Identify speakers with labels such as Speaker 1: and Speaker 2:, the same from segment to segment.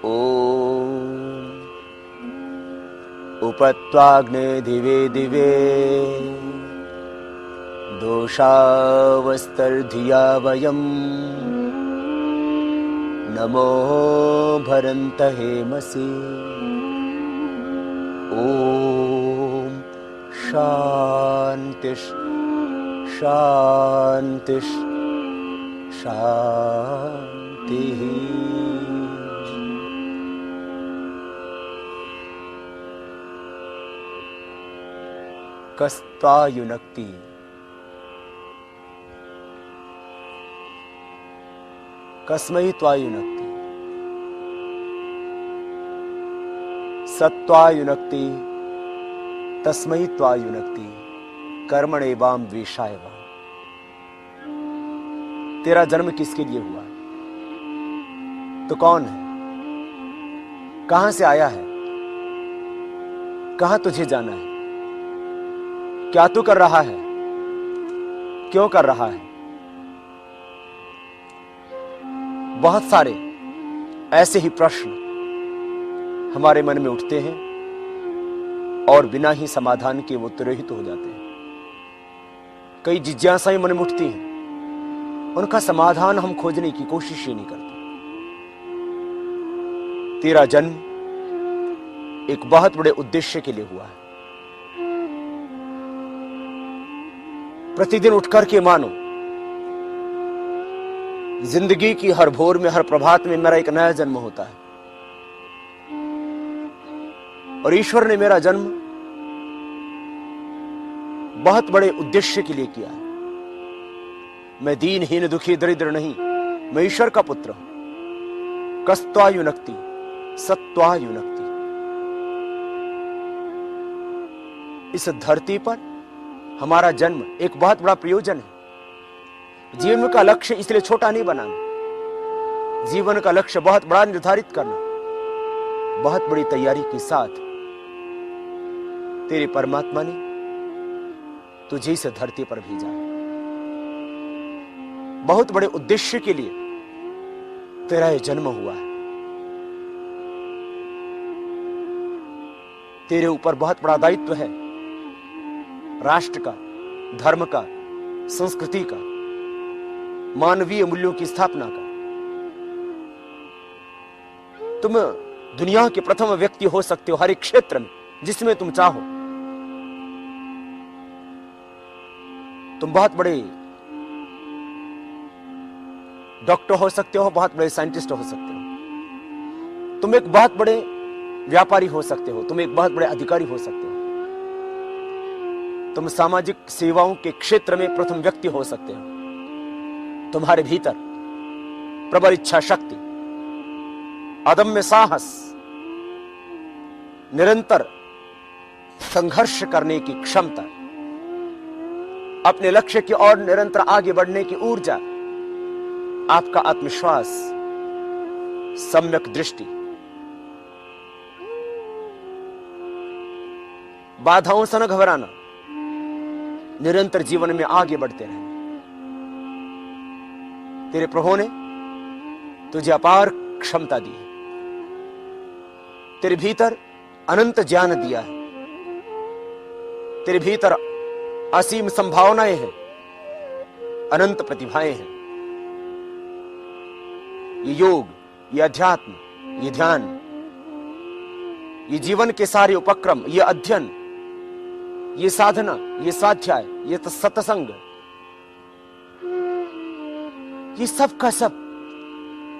Speaker 1: ॐ उपत्वाग्ने दिवे दिवे दोषावस्तर्धिया वयम् नमो भरन्त हेमसि। ॐ शान्तिः शान्तिः शान्तिः। कस्त्वायुनक्ति कस्मै त्वायुनक्ति सत्त्वायुनक्ति तस्मै त्वायुनक्ति कर्मणेवाम द्वेषाय वाम। तेरा जन्म किसके लिए हुआ? तो कौन है? कहां से आया है? कहां तुझे जाना है? क्या तू कर रहा है? क्यों कर रहा है? बहुत सारे ऐसे ही प्रश्न हमारे मन में उठते हैं और बिना ही समाधान के वो तिरोहित हो जाते हैं। कई जिज्ञासाएं मन में उठती हैं, उनका समाधान हम खोजने की कोशिश ही नहीं करते। तेरा जन्म एक बहुत बड़े उद्देश्य के लिए हुआ है। प्रतिदिन उठकर के मानो जिंदगी की हर भोर में, हर प्रभात में मेरा एक नया जन्म होता है और ईश्वर ने मेरा जन्म बहुत बड़े उद्देश्य के लिए किया है। मैं दीनहीन दुखी दरिद्र नहीं, मैं ईश्वर का पुत्र हूं। कस्त्वायुनक्ति सत्त्वायुनक्ति। इस धरती पर हमारा जन्म एक बहुत बड़ा प्रयोजन है। जीवन का लक्ष्य इसलिए छोटा नहीं बनाना, जीवन का लक्ष्य बहुत बड़ा निर्धारित करना। बहुत बड़ी तैयारी के साथ तेरे परमात्मा ने तुझे इस धरती पर भेजा है। बहुत बड़े उद्देश्य के लिए तेरा यह जन्म हुआ है। तेरे ऊपर बहुत बड़ा दायित्व है, राष्ट्र का, धर्म का, संस्कृति का, मानवीय मूल्यों की स्थापना का। तुम दुनिया के प्रथम व्यक्ति हो सकते हो हर एक क्षेत्र में जिसमें तुम चाहो। तुम बहुत बड़े डॉक्टर हो सकते हो, बहुत बड़े साइंटिस्ट हो सकते हो, तुम एक बहुत बड़े व्यापारी हो सकते हो, तुम एक बहुत बड़े अधिकारी हो सकते हो, तुम सामाजिक सेवाओं के क्षेत्र में प्रथम व्यक्ति हो सकते हो। तुम्हारे भीतर प्रबल इच्छा शक्ति, अदम्य साहस, निरंतर संघर्ष करने की क्षमता, अपने लक्ष्य की ओर निरंतर आगे बढ़ने की ऊर्जा, आपका आत्मविश्वास, सम्यक दृष्टि, बाधाओं से न घबराना, निरंतर जीवन में आगे बढ़ते रहना। तेरे प्रभु ने तुझे अपार क्षमता दी है, तेरे भीतर अनंत ज्ञान दिया है, तेरे भीतर असीम संभावनाएं हैं, अनंत प्रतिभाएं हैं। ये योग, ये अध्यात्म, ये ध्यान, ये जीवन के सारे उपक्रम, ये अध्ययन, ये साधना, ये स्वाध्याय, ये सत्संग, ये सब का सब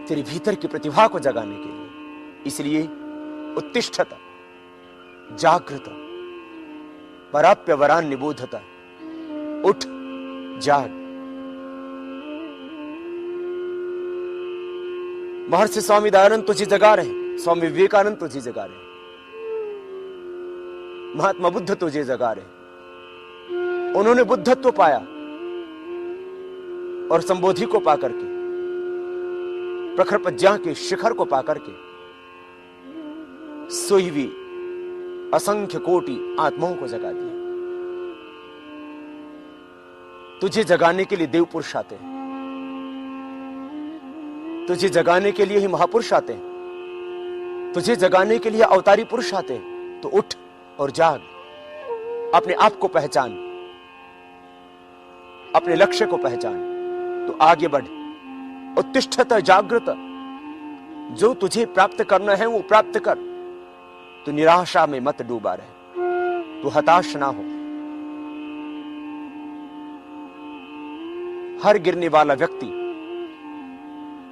Speaker 1: तेरे भीतर की प्रतिभा को जगाने के लिए। इसलिए उत्तिष्ठत जागृत पराप्य वरान निबोधता। उठ, जाग। महर्षि स्वामी दयानंद तुझे जगा रहे, स्वामी विवेकानंद तुझे जगा रहे, महात्मा बुद्ध तुझे जगा रहे। उन्होंने बुद्धत्व पाया और संबोधि को पाकर के, प्रखर प्रज्ञा के शिखर को पाकर के सोईवी असंख्य कोटि आत्माओं को जगा दिया। तुझे जगाने के लिए देव पुरुष आते हैं, तुझे जगाने के लिए ही महापुरुष आते हैं। तुझे जगाने के लिए अवतारी पुरुष आते हैं, तो उठ और जाग, अपने आप को पहचान, अपने लक्ष्य को पहचान, तो आगे बढ़। उत्तिष्ठत जागृत, जो तुझे प्राप्त करना है वो प्राप्त कर। तू निराशा में मत डूबा रहे, तू हताश ना हो। हर गिरने वाला व्यक्ति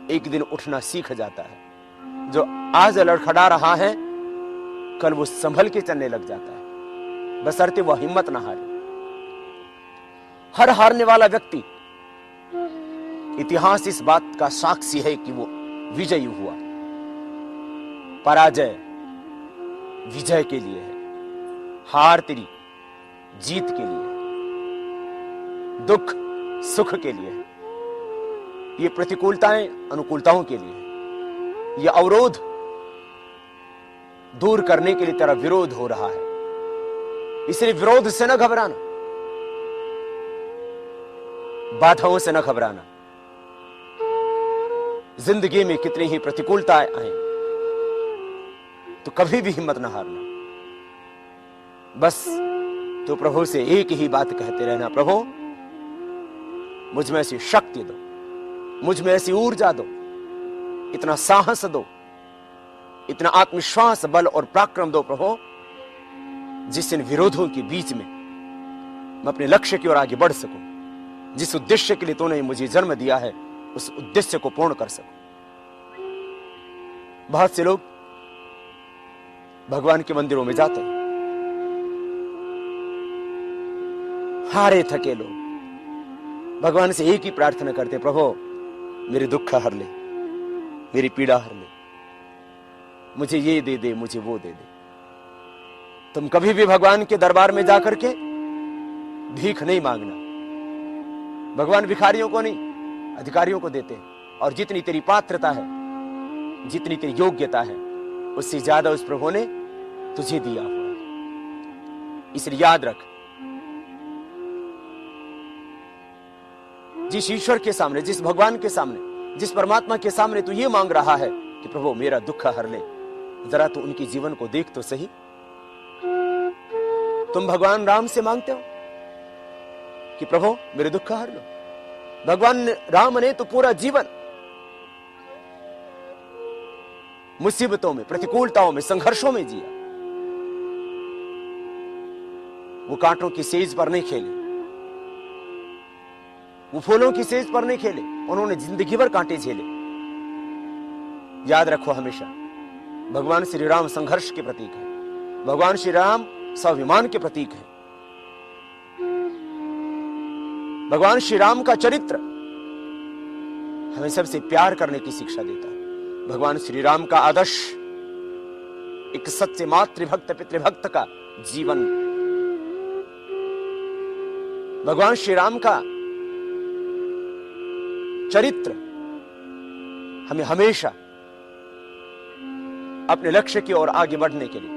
Speaker 1: एक दिन उठना सीख जाता है। जो आज लड़खड़ा रहा है, कल वो संभल के चलने लग जाता है, बशर्ते वह हिम्मत ना हारे। हर हारने वाला व्यक्ति, इतिहास इस बात का साक्षी है कि वो विजयी हुआ। पराजय विजय के लिए है, हार तेरी जीत के लिए है, दुख सुख के लिए है, ये प्रतिकूलताएं अनुकूलताओं के लिए है, ये अवरोध दूर करने के लिए तेरा विरोध हो रहा है। इसलिए विरोध से न घबराना, बाधाओं से न घबराना। जिंदगी में कितनी ही प्रतिकूलताएं आए तो कभी भी हिम्मत न हारना। बस तो प्रभु से एक ही बात कहते रहना, प्रभु मुझ में ऐसी शक्ति दो, मुझ में ऐसी ऊर्जा दो, इतना साहस दो, इतना आत्मविश्वास, बल और पराक्रम दो प्रभु, जिस इन विरोधों के बीच में मैं अपने लक्ष्य की ओर आगे बढ़ सकूं। जिस उद्देश्य के लिए तूने मुझे जन्म दिया है, उस उद्देश्य को पूर्ण कर सकूं। बहुत से लोग भगवान के मंदिरों में जाते हैं, हारे थके लोग भगवान से एक ही प्रार्थना करते, प्रभु मेरे दुख हर ले, मेरी पीड़ा हर ले, मुझे ये दे दे, मुझे वो दे दे। तुम कभी भी भगवान के दरबार में जाकर के भीख नहीं मांगना। भगवान भिखारियों को नहीं, अधिकारियों को देते हैं। और जितनी तेरी पात्रता है, जितनी तेरी योग्यता है, उससे ज्यादा उस प्रभु ने तुझे दिया हुआ है। इसलिए याद रख, जिस ईश्वर के सामने, जिस भगवान के सामने, जिस परमात्मा के सामने तू ये मांग रहा है कि प्रभु मेरा दुख हर ले, जरा तू उनके जीवन को देख तो सही। तुम भगवान राम से मांगते हो कि प्रभु मेरे दुख हर लो। भगवान राम ने तो पूरा जीवन मुसीबतों में, प्रतिकूलताओं में, संघर्षों में जिया। वो कांटों की सेज पर नहीं खेले, वो फूलों की सेज पर नहीं खेले, उन्होंने जिंदगी भर कांटे झेले। याद रखो हमेशा, भगवान श्री राम संघर्ष के प्रतीक है, भगवान श्री राम स्वाभिमान के प्रतीक है। भगवान श्री राम का चरित्र हमें सबसे प्यार करने की शिक्षा देता है। भगवान श्री राम का आदर्श एक सच्चे मातृभक्त पितृभक्त का जीवन। भगवान श्री राम का चरित्र हमें हमेशा अपने लक्ष्य की ओर आगे बढ़ने के लिए,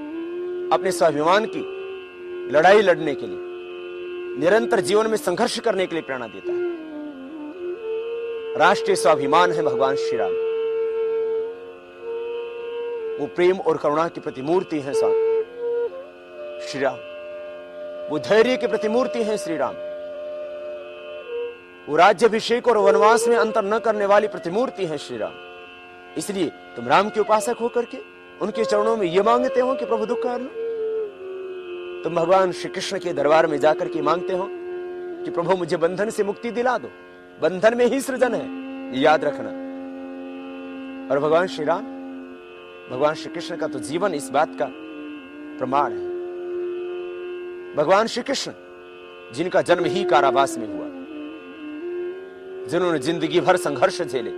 Speaker 1: अपने स्वाभिमान की लड़ाई लड़ने के लिए, निरंतर जीवन में संघर्ष करने के लिए प्रेरणा देता है। राष्ट्रीय स्वाभिमान है भगवान श्री राम। वो प्रेम और करुणा की प्रतिमूर्ति है श्री राम। वो धैर्य की प्रतिमूर्ति है श्री राम। वो राज्याभिषेक और वनवास में अंतर न करने वाली प्रतिमूर्ति है श्री राम। इसलिए तुम राम के उपासक होकर के उनके चरणों में यह मांगते हो कि प्रभु दुख हर लो। तुम भगवान श्री कृष्ण के दरबार में जाकर के मांगते हो कि प्रभु मुझे बंधन से मुक्ति दिला दो। बंधन में ही सृजन है, ये याद रखना। और भगवान श्री राम, भगवान श्री कृष्ण का तो जीवन इस बात का प्रमाण है। भगवान श्री कृष्ण जिनका जन्म ही कारावास में हुआ, जिन्होंने जिंदगी भर संघर्ष झेले,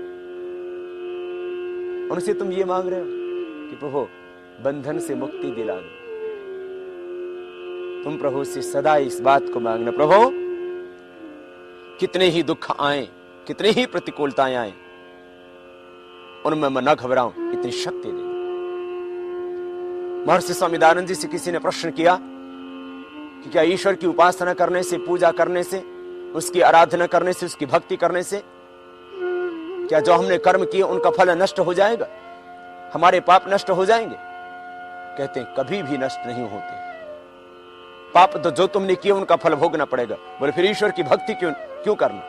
Speaker 1: उनसे तुम ये मांग रहे हो कि प्रभु बंधन से मुक्ति दिला दो। तुम प्रभु से सदा इस बात को मांगना, प्रभु कितने ही दुख आए, कितने ही प्रतिकूलताएं आए, उनमें मैं न घबराऊं, इतनी शक्ति दे। महर्षि स्वामी दयानंद जी से किसी ने प्रश्न किया कि क्या ईश्वर की उपासना करने से, पूजा करने से, उसकी आराधना करने से, उसकी भक्ति करने से क्या जो हमने कर्म किए उनका फल नष्ट हो जाएगा? हमारे पाप नष्ट हो जाएंगे? कहते हैं कभी भी नष्ट नहीं होते। पाप तो जो तुमने किए उनका फल भोगना पड़ेगा। बोले फिर ईश्वर की भक्ति क्यों करना?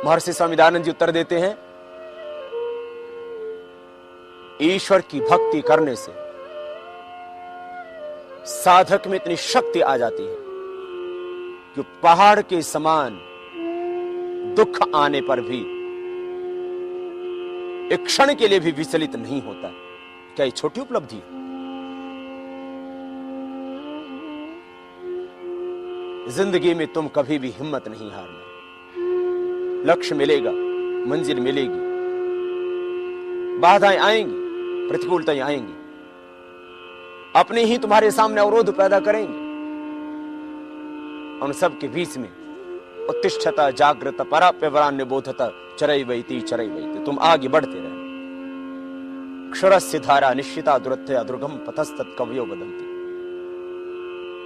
Speaker 1: महर्षि स्वामी दयानंद जी उत्तर देते हैं, ईश्वर की भक्ति करने से साधक में इतनी शक्ति आ जाती है कि पहाड़ के समान दुख आने पर भी एक क्षण के लिए भी विचलित नहीं होता। क्या ये छोटी उपलब्धि है? जिंदगी में तुम कभी भी हिम्मत नहीं हारना। लक्ष्य मिलेगा, मंजिल मिलेगी, बाधाएं आएंगी, प्रतिकूलताएं आएंगी, अपने ही तुम्हारे सामने अवरोध पैदा करेंगे। उन सब के बीच में उत्तिष्ठता जागृत पराप्यवरान्य बोधता चरैवैति चरैवैति, तुम आगे बढ़ते रहना। क्षरस्य धारा निश्चिता दुरत्या दुर्गम पथस्तत् कवयो वदन्ति।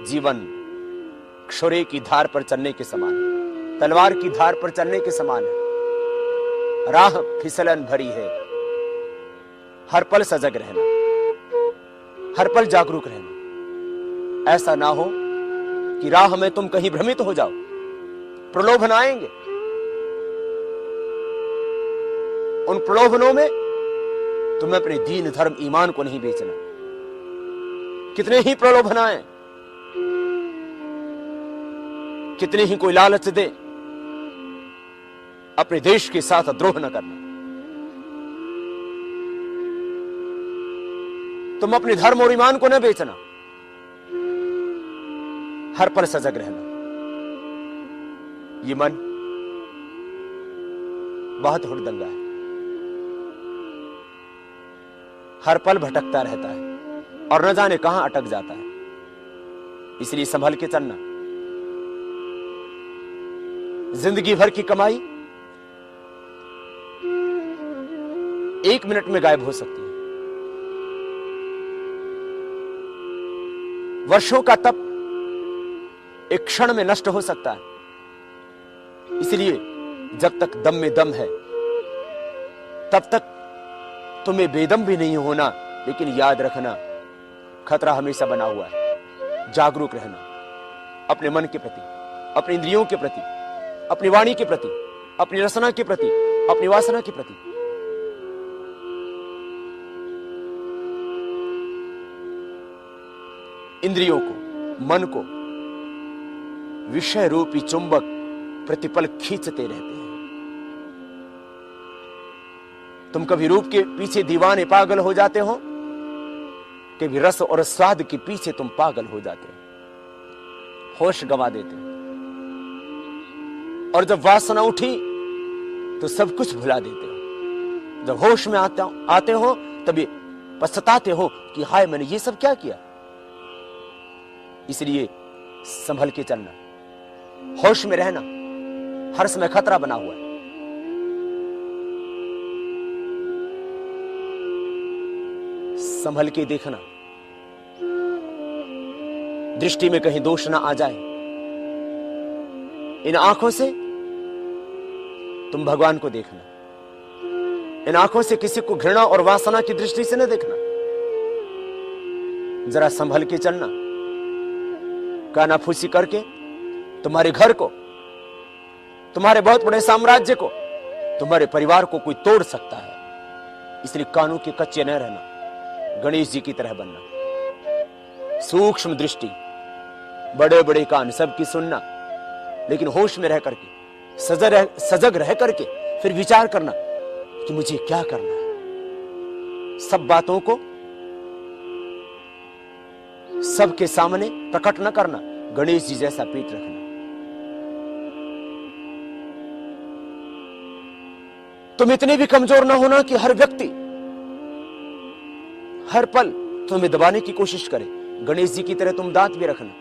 Speaker 1: जीवन क्षुरे की धार पर चलने के समान है, तलवार की धार पर चलने के समान है। राह फिसलन भरी है। हर पल सजग रहना, हर पल जागरूक रहना। ऐसा ना हो कि राह में तुम कहीं भ्रमित हो जाओ। प्रलोभन आएंगे, उन प्रलोभनों में तुम्हें अपने दीन धर्म ईमान को नहीं बेचना। कितने ही प्रलोभन आए, कितने ही कोई लालच दे, अपने देश के साथ द्रोह न करना। तुम अपने धर्म और ईमान को न बेचना। हर पल सजग रहना। ये मन बहुत हुड़दंगा है, हर पल भटकता रहता है और न जाने कहां अटक जाता है। इसलिए संभल के चलना। जिंदगी भर की कमाई एक मिनट में गायब हो सकती है। वर्षों का तप एक क्षण में नष्ट हो सकता है। इसलिए जब तक दम में दम है तब तक तुम्हें बेदम भी नहीं होना। लेकिन याद रखना, खतरा हमेशा बना हुआ है। जागरूक रहना अपने मन के प्रति, अपनी इंद्रियों के प्रति, अपनी वाणी के प्रति, अपनी रसना के प्रति, अपनी वासना के प्रति। इंद्रियों को, मन को विषय रूपी चुंबक प्रतिपल खींचते रहते हैं। तुम कभी रूप के पीछे दीवाने पागल हो जाते हो, कभी रस और स्वाद के पीछे तुम पागल हो जाते हो, होश गंवा देते हो। और जब वासना उठी तो सब कुछ भुला देते हो। जब होश में आते हो तभी पछताते हो कि हाय मैंने ये सब क्या किया। इसलिए संभल के चलना, होश में रहना। हर समय खतरा बना हुआ है। संभल के देखना, दृष्टि में कहीं दोष ना आ जाए। इन आंखों से तुम भगवान को देखना। इन आंखों से किसी को घृणा और वासना की दृष्टि से न देखना। जरा संभल के चलना। कानाफूसी करके तुम्हारे घर को, तुम्हारे बहुत बड़े साम्राज्य को, तुम्हारे परिवार को कोई तोड़ सकता है। इसलिए कानों के कच्चे न रहना, गणेश जी की तरह बनना। सूक्ष्म दृष्टि, बड़े बड़े कान, सबकी सुनना, लेकिन होश में रह करके, सजग रह करके फिर विचार करना कि मुझे क्या करना है। सब बातों को सबके सामने प्रकट न करना, गणेश जी जैसा पीठ रखना। तुम इतने भी कमजोर ना होना कि हर व्यक्ति हर पल तुम्हें दबाने की कोशिश करे। गणेश जी की तरह तुम दांत भी रखना,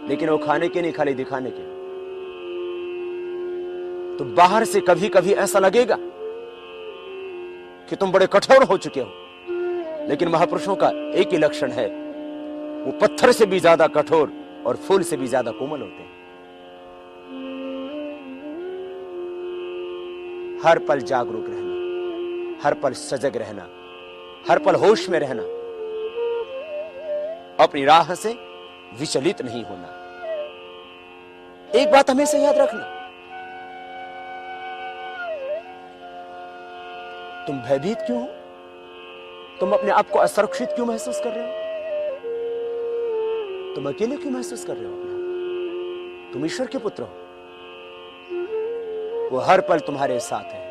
Speaker 1: लेकिन वो खाने के नहीं, खाली दिखाने के। तो बाहर से कभी कभी ऐसा लगेगा कि तुम बड़े कठोर हो चुके हो, लेकिन महापुरुषों का एक ही लक्षण है, वो पत्थर से भी ज्यादा कठोर और फूल से भी ज्यादा कोमल होते हैं। हर पल जागरूक रहना, हर पल सजग रहना, हर पल होश में रहना, अपनी राह से विचलित नहीं होना। एक बात हमेशा याद रखना, तुम भयभीत क्यों हो? तुम अपने आप को असुरक्षित क्यों महसूस कर रहे हो? तुम अकेले क्यों महसूस कर रहे हो अपने आप? तुम ईश्वर के पुत्र हो, वो हर पल तुम्हारे साथ है।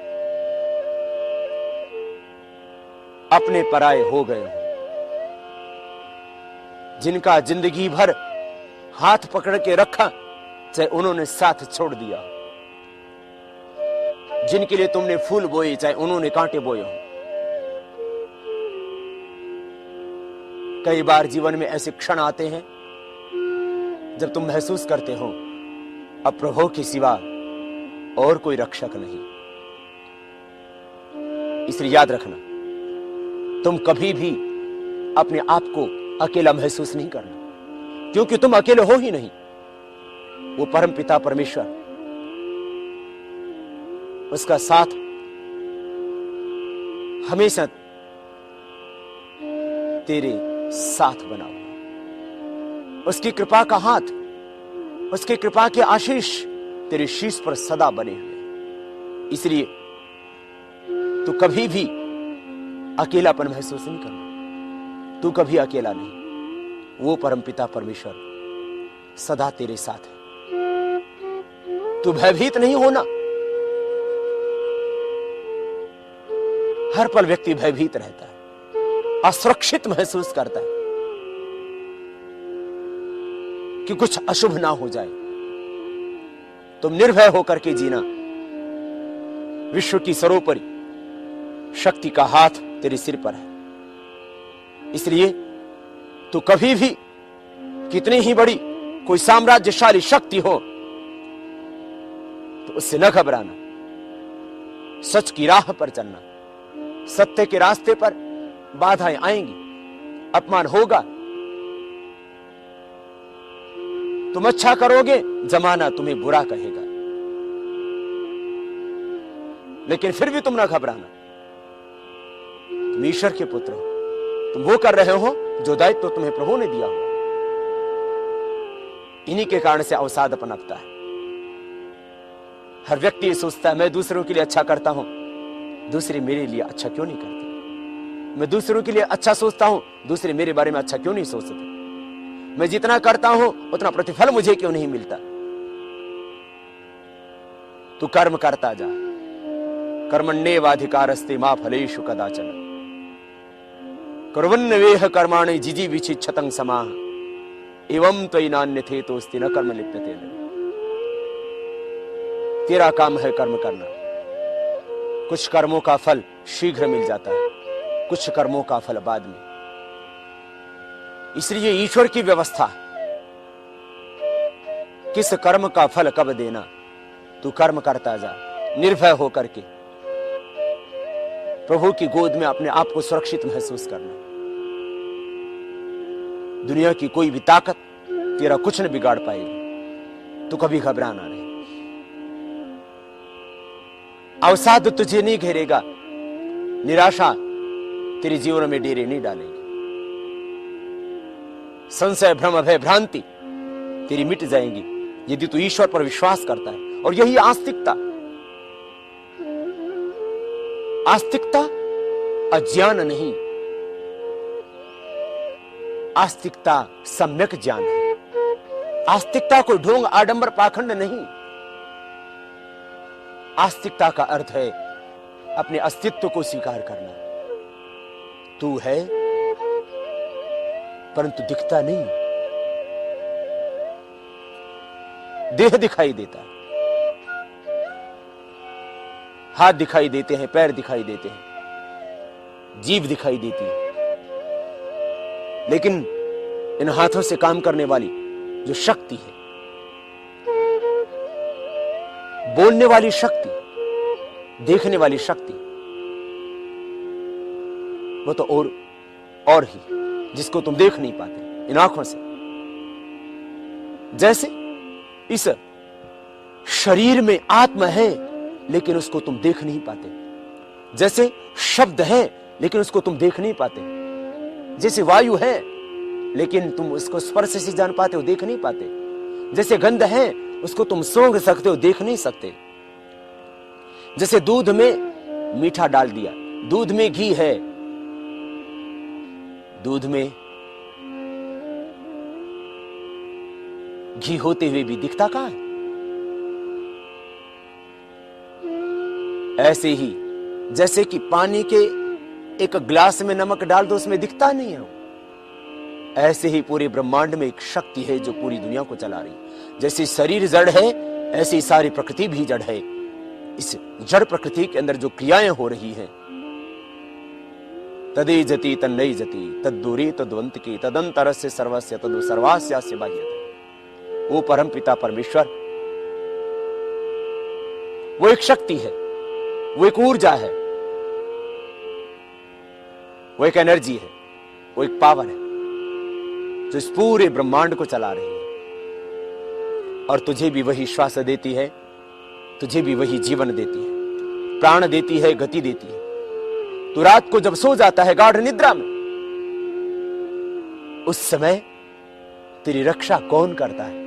Speaker 1: अपने पराये हो गए हो, जिनका जिंदगी भर हाथ पकड़ के रखा, चाहे उन्होंने साथ छोड़ दिया, जिनके लिए तुमने फूल बोए चाहे उन्होंने कांटे बोए हो। कई बार जीवन में ऐसे क्षण आते हैं जब तुम महसूस करते हो अब प्रभु के सिवा और कोई रक्षक नहीं। इसलिए याद रखना, तुम कभी भी अपने आप को अकेला महसूस नहीं करना, क्योंकि तुम अकेले हो ही नहीं। वो परमपिता परमेश्वर, उसका साथ हमेशा तेरे साथ बना हुआ। उसकी कृपा का हाथ, उसकी कृपा के आशीष तेरे शीश पर सदा बने हुए। इसलिए तू कभी भी अकेलापन महसूस नहीं करना। तू कभी अकेला नहीं। वो परमपिता परमेश्वर सदा तेरे साथ है। तू भयभीत नहीं होना। हर पल व्यक्ति भयभीत रहता है, असुरक्षित महसूस करता है कि कुछ अशुभ ना हो जाए। तुम निर्भय होकर के जीना। विश्व की सर्वोपरि शक्ति का हाथ तेरे सिर पर है। इसलिए तू कभी भी कितनी ही बड़ी कोई साम्राज्यशाली शक्ति हो तो उससे न घबराना। सच की राह पर चलना। सत्य के रास्ते पर बाधाएं आएंगी, अपमान होगा। तुम अच्छा करोगे, जमाना तुम्हें बुरा कहेगा, लेकिन फिर भी तुम ना घबराना। तुम ईश्वर के पुत्र हो। तुम वो कर रहे हो जो दायित्व तुम्हें प्रभु ने दिया हो। इन्हीं के कारण से अवसाद पनपता है। हर व्यक्ति ये सोचता है मैं दूसरों के लिए अच्छा करता हूं, दूसरे मेरे लिए अच्छा क्यों नहीं करते। मैं दूसरों के लिए अच्छा सोचता हूं, दूसरे मेरे बारे में अच्छा क्यों नहीं सोचते। मैं जितना करता हूं उतना प्रतिफल मुझे क्यों नहीं मिलता। तू कर्म करता जा। कर्मण्येवाधिकारस्ते मा फलेषु कदाचन कुर्वन्नवेह कर्माणि जिजीविषिच्छतं समाः एवं त्वयि नान्यथेतोस्ति न कर्म लिप्यते। तेरा काम है कर्म करना। कुछ कर्मों का फल शीघ्र मिल जाता है, कुछ कर्मों का फल बाद में। इसलिए ईश्वर की व्यवस्था, किस कर्म का फल कब देना, तू कर्म करता जा निर्भय होकर के। प्रभु की गोद में अपने आप को सुरक्षित महसूस करना। दुनिया की कोई भी ताकत तेरा कुछ न बिगाड़ पाएगी। तू कभी घबराना नहीं। अवसाद तुझे नहीं घेरेगा, निराशा तेरे जीवन में डेरे नहीं डालेगी। संशय भ्रम भय भ्रांति तेरी मिट जाएंगी यदि तू ईश्वर पर विश्वास करता है। और यही आस्तिकता। आस्तिकता अज्ञान नहीं, आस्तिकता सम्यक ज्ञान है। आस्तिकता कोई ढोंग आडंबर पाखंड नहीं। आस्तिकता का अर्थ है अपने अस्तित्व को स्वीकार करना। तू है परंतु दिखता नहीं। देह दिखाई देता है, हाथ दिखाई देते हैं, पैर दिखाई देते हैं, जीभ दिखाई देती है, लेकिन इन हाथों से काम करने वाली जो शक्ति है, बोलने वाली शक्ति, देखने वाली शक्ति, वो तो और ही, जिसको तुम देख नहीं पाते इन आंखों से। जैसे इस शरीर में आत्मा है लेकिन उसको तुम देख नहीं पाते। जैसे शब्द है लेकिन उसको तुम देख नहीं पाते। जैसे वायु है लेकिन तुम उसको स्पर्श से जान पाते हो, देख नहीं पाते। जैसे गंध है उसको तुम सूंघ सकते हो, देख नहीं सकते। जैसे दूध में मीठा डाल दिया, दूध में घी है, दूध में घी होते हुए भी दिखता कहां है? ऐसे ही जैसे कि पानी के एक ग्लास में नमक डाल दो, उसमें दिखता नहीं है। ऐसे ही पूरे ब्रह्मांड में एक शक्ति है जो पूरी दुनिया को चला रही है। जैसे शरीर जड़ है ऐसी सारी प्रकृति भी जड़ है। इस जड़ प्रकृति के अंदर जो क्रियाएं हो रही हैं, तदे जति तन्नई जति तद्दूरे तद्वंत की तदंतरस्य सर्वस्य तद सर्वास्यास्य बाह्यते। वो परम पिता परमेश्वर, वो एक शक्ति है, वो एक ऊर्जा है, वो एक एनर्जी है, वो एक पावर है जो इस पूरे ब्रह्मांड को चला रही है। और तुझे भी वही श्वास देती है, तुझे भी वही जीवन देती है, प्राण देती है, गति देती है। तू रात को जब सो जाता है गाढ़ निद्रा में, उस समय तेरी रक्षा कौन करता है?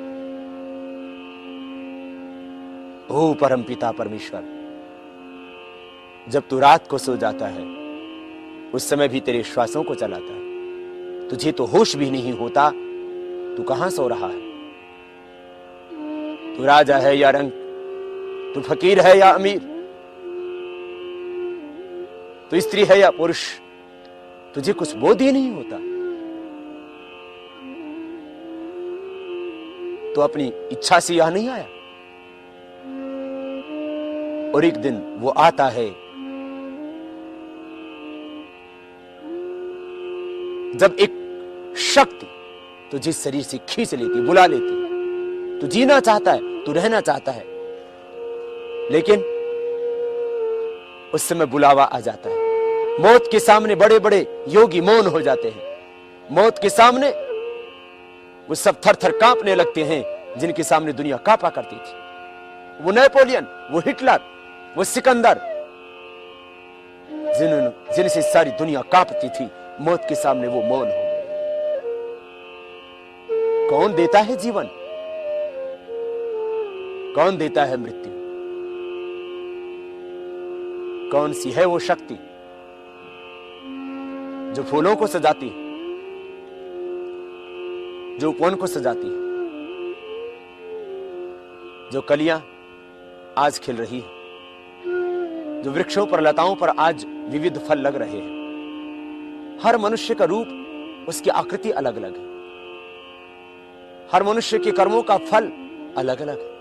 Speaker 1: ओ परम पिता परमेश्वर, जब तू रात को सो जाता है उस समय भी तेरे श्वासों को चलाता है। तुझे तो होश भी नहीं होता, तू कहां सो रहा है? तू राजा है या रंक, तू फकीर है या अमीर, तू स्त्री है या पुरुष, तुझे कुछ बोध ही नहीं होता। तो अपनी इच्छा से यहां नहीं आया। और एक दिन वो आता है जब एक शक्ति तुझे शरीर से खींच लेती, बुला लेती। तू जीना चाहता है, तू रहना चाहता है, लेकिन उस समय बुलावा आ जाता है। मौत के सामने बड़े बड़े योगी मौन हो जाते हैं। मौत के सामने वो सब थर थर कांपने लगते हैं जिनके सामने दुनिया कांपा करती थी। वो नेपोलियन, वो हिटलर, वो सिकंदर, जिनसे सारी दुनिया कांपती थी, मौत के सामने वो मौन हो गए। कौन देता है जीवन? कौन देता है मृत्यु? कौन सी है वो शक्ति जो फूलों को सजाती है, जो उपवन को सजाती है, जो कलियां आज खिल रही है, जो वृक्षों पर लताओं पर आज विविध फल लग रहे हैं। हर मनुष्य का रूप, उसकी आकृति अलग अलग है। हर मनुष्य के कर्मों का फल अलग अलग है।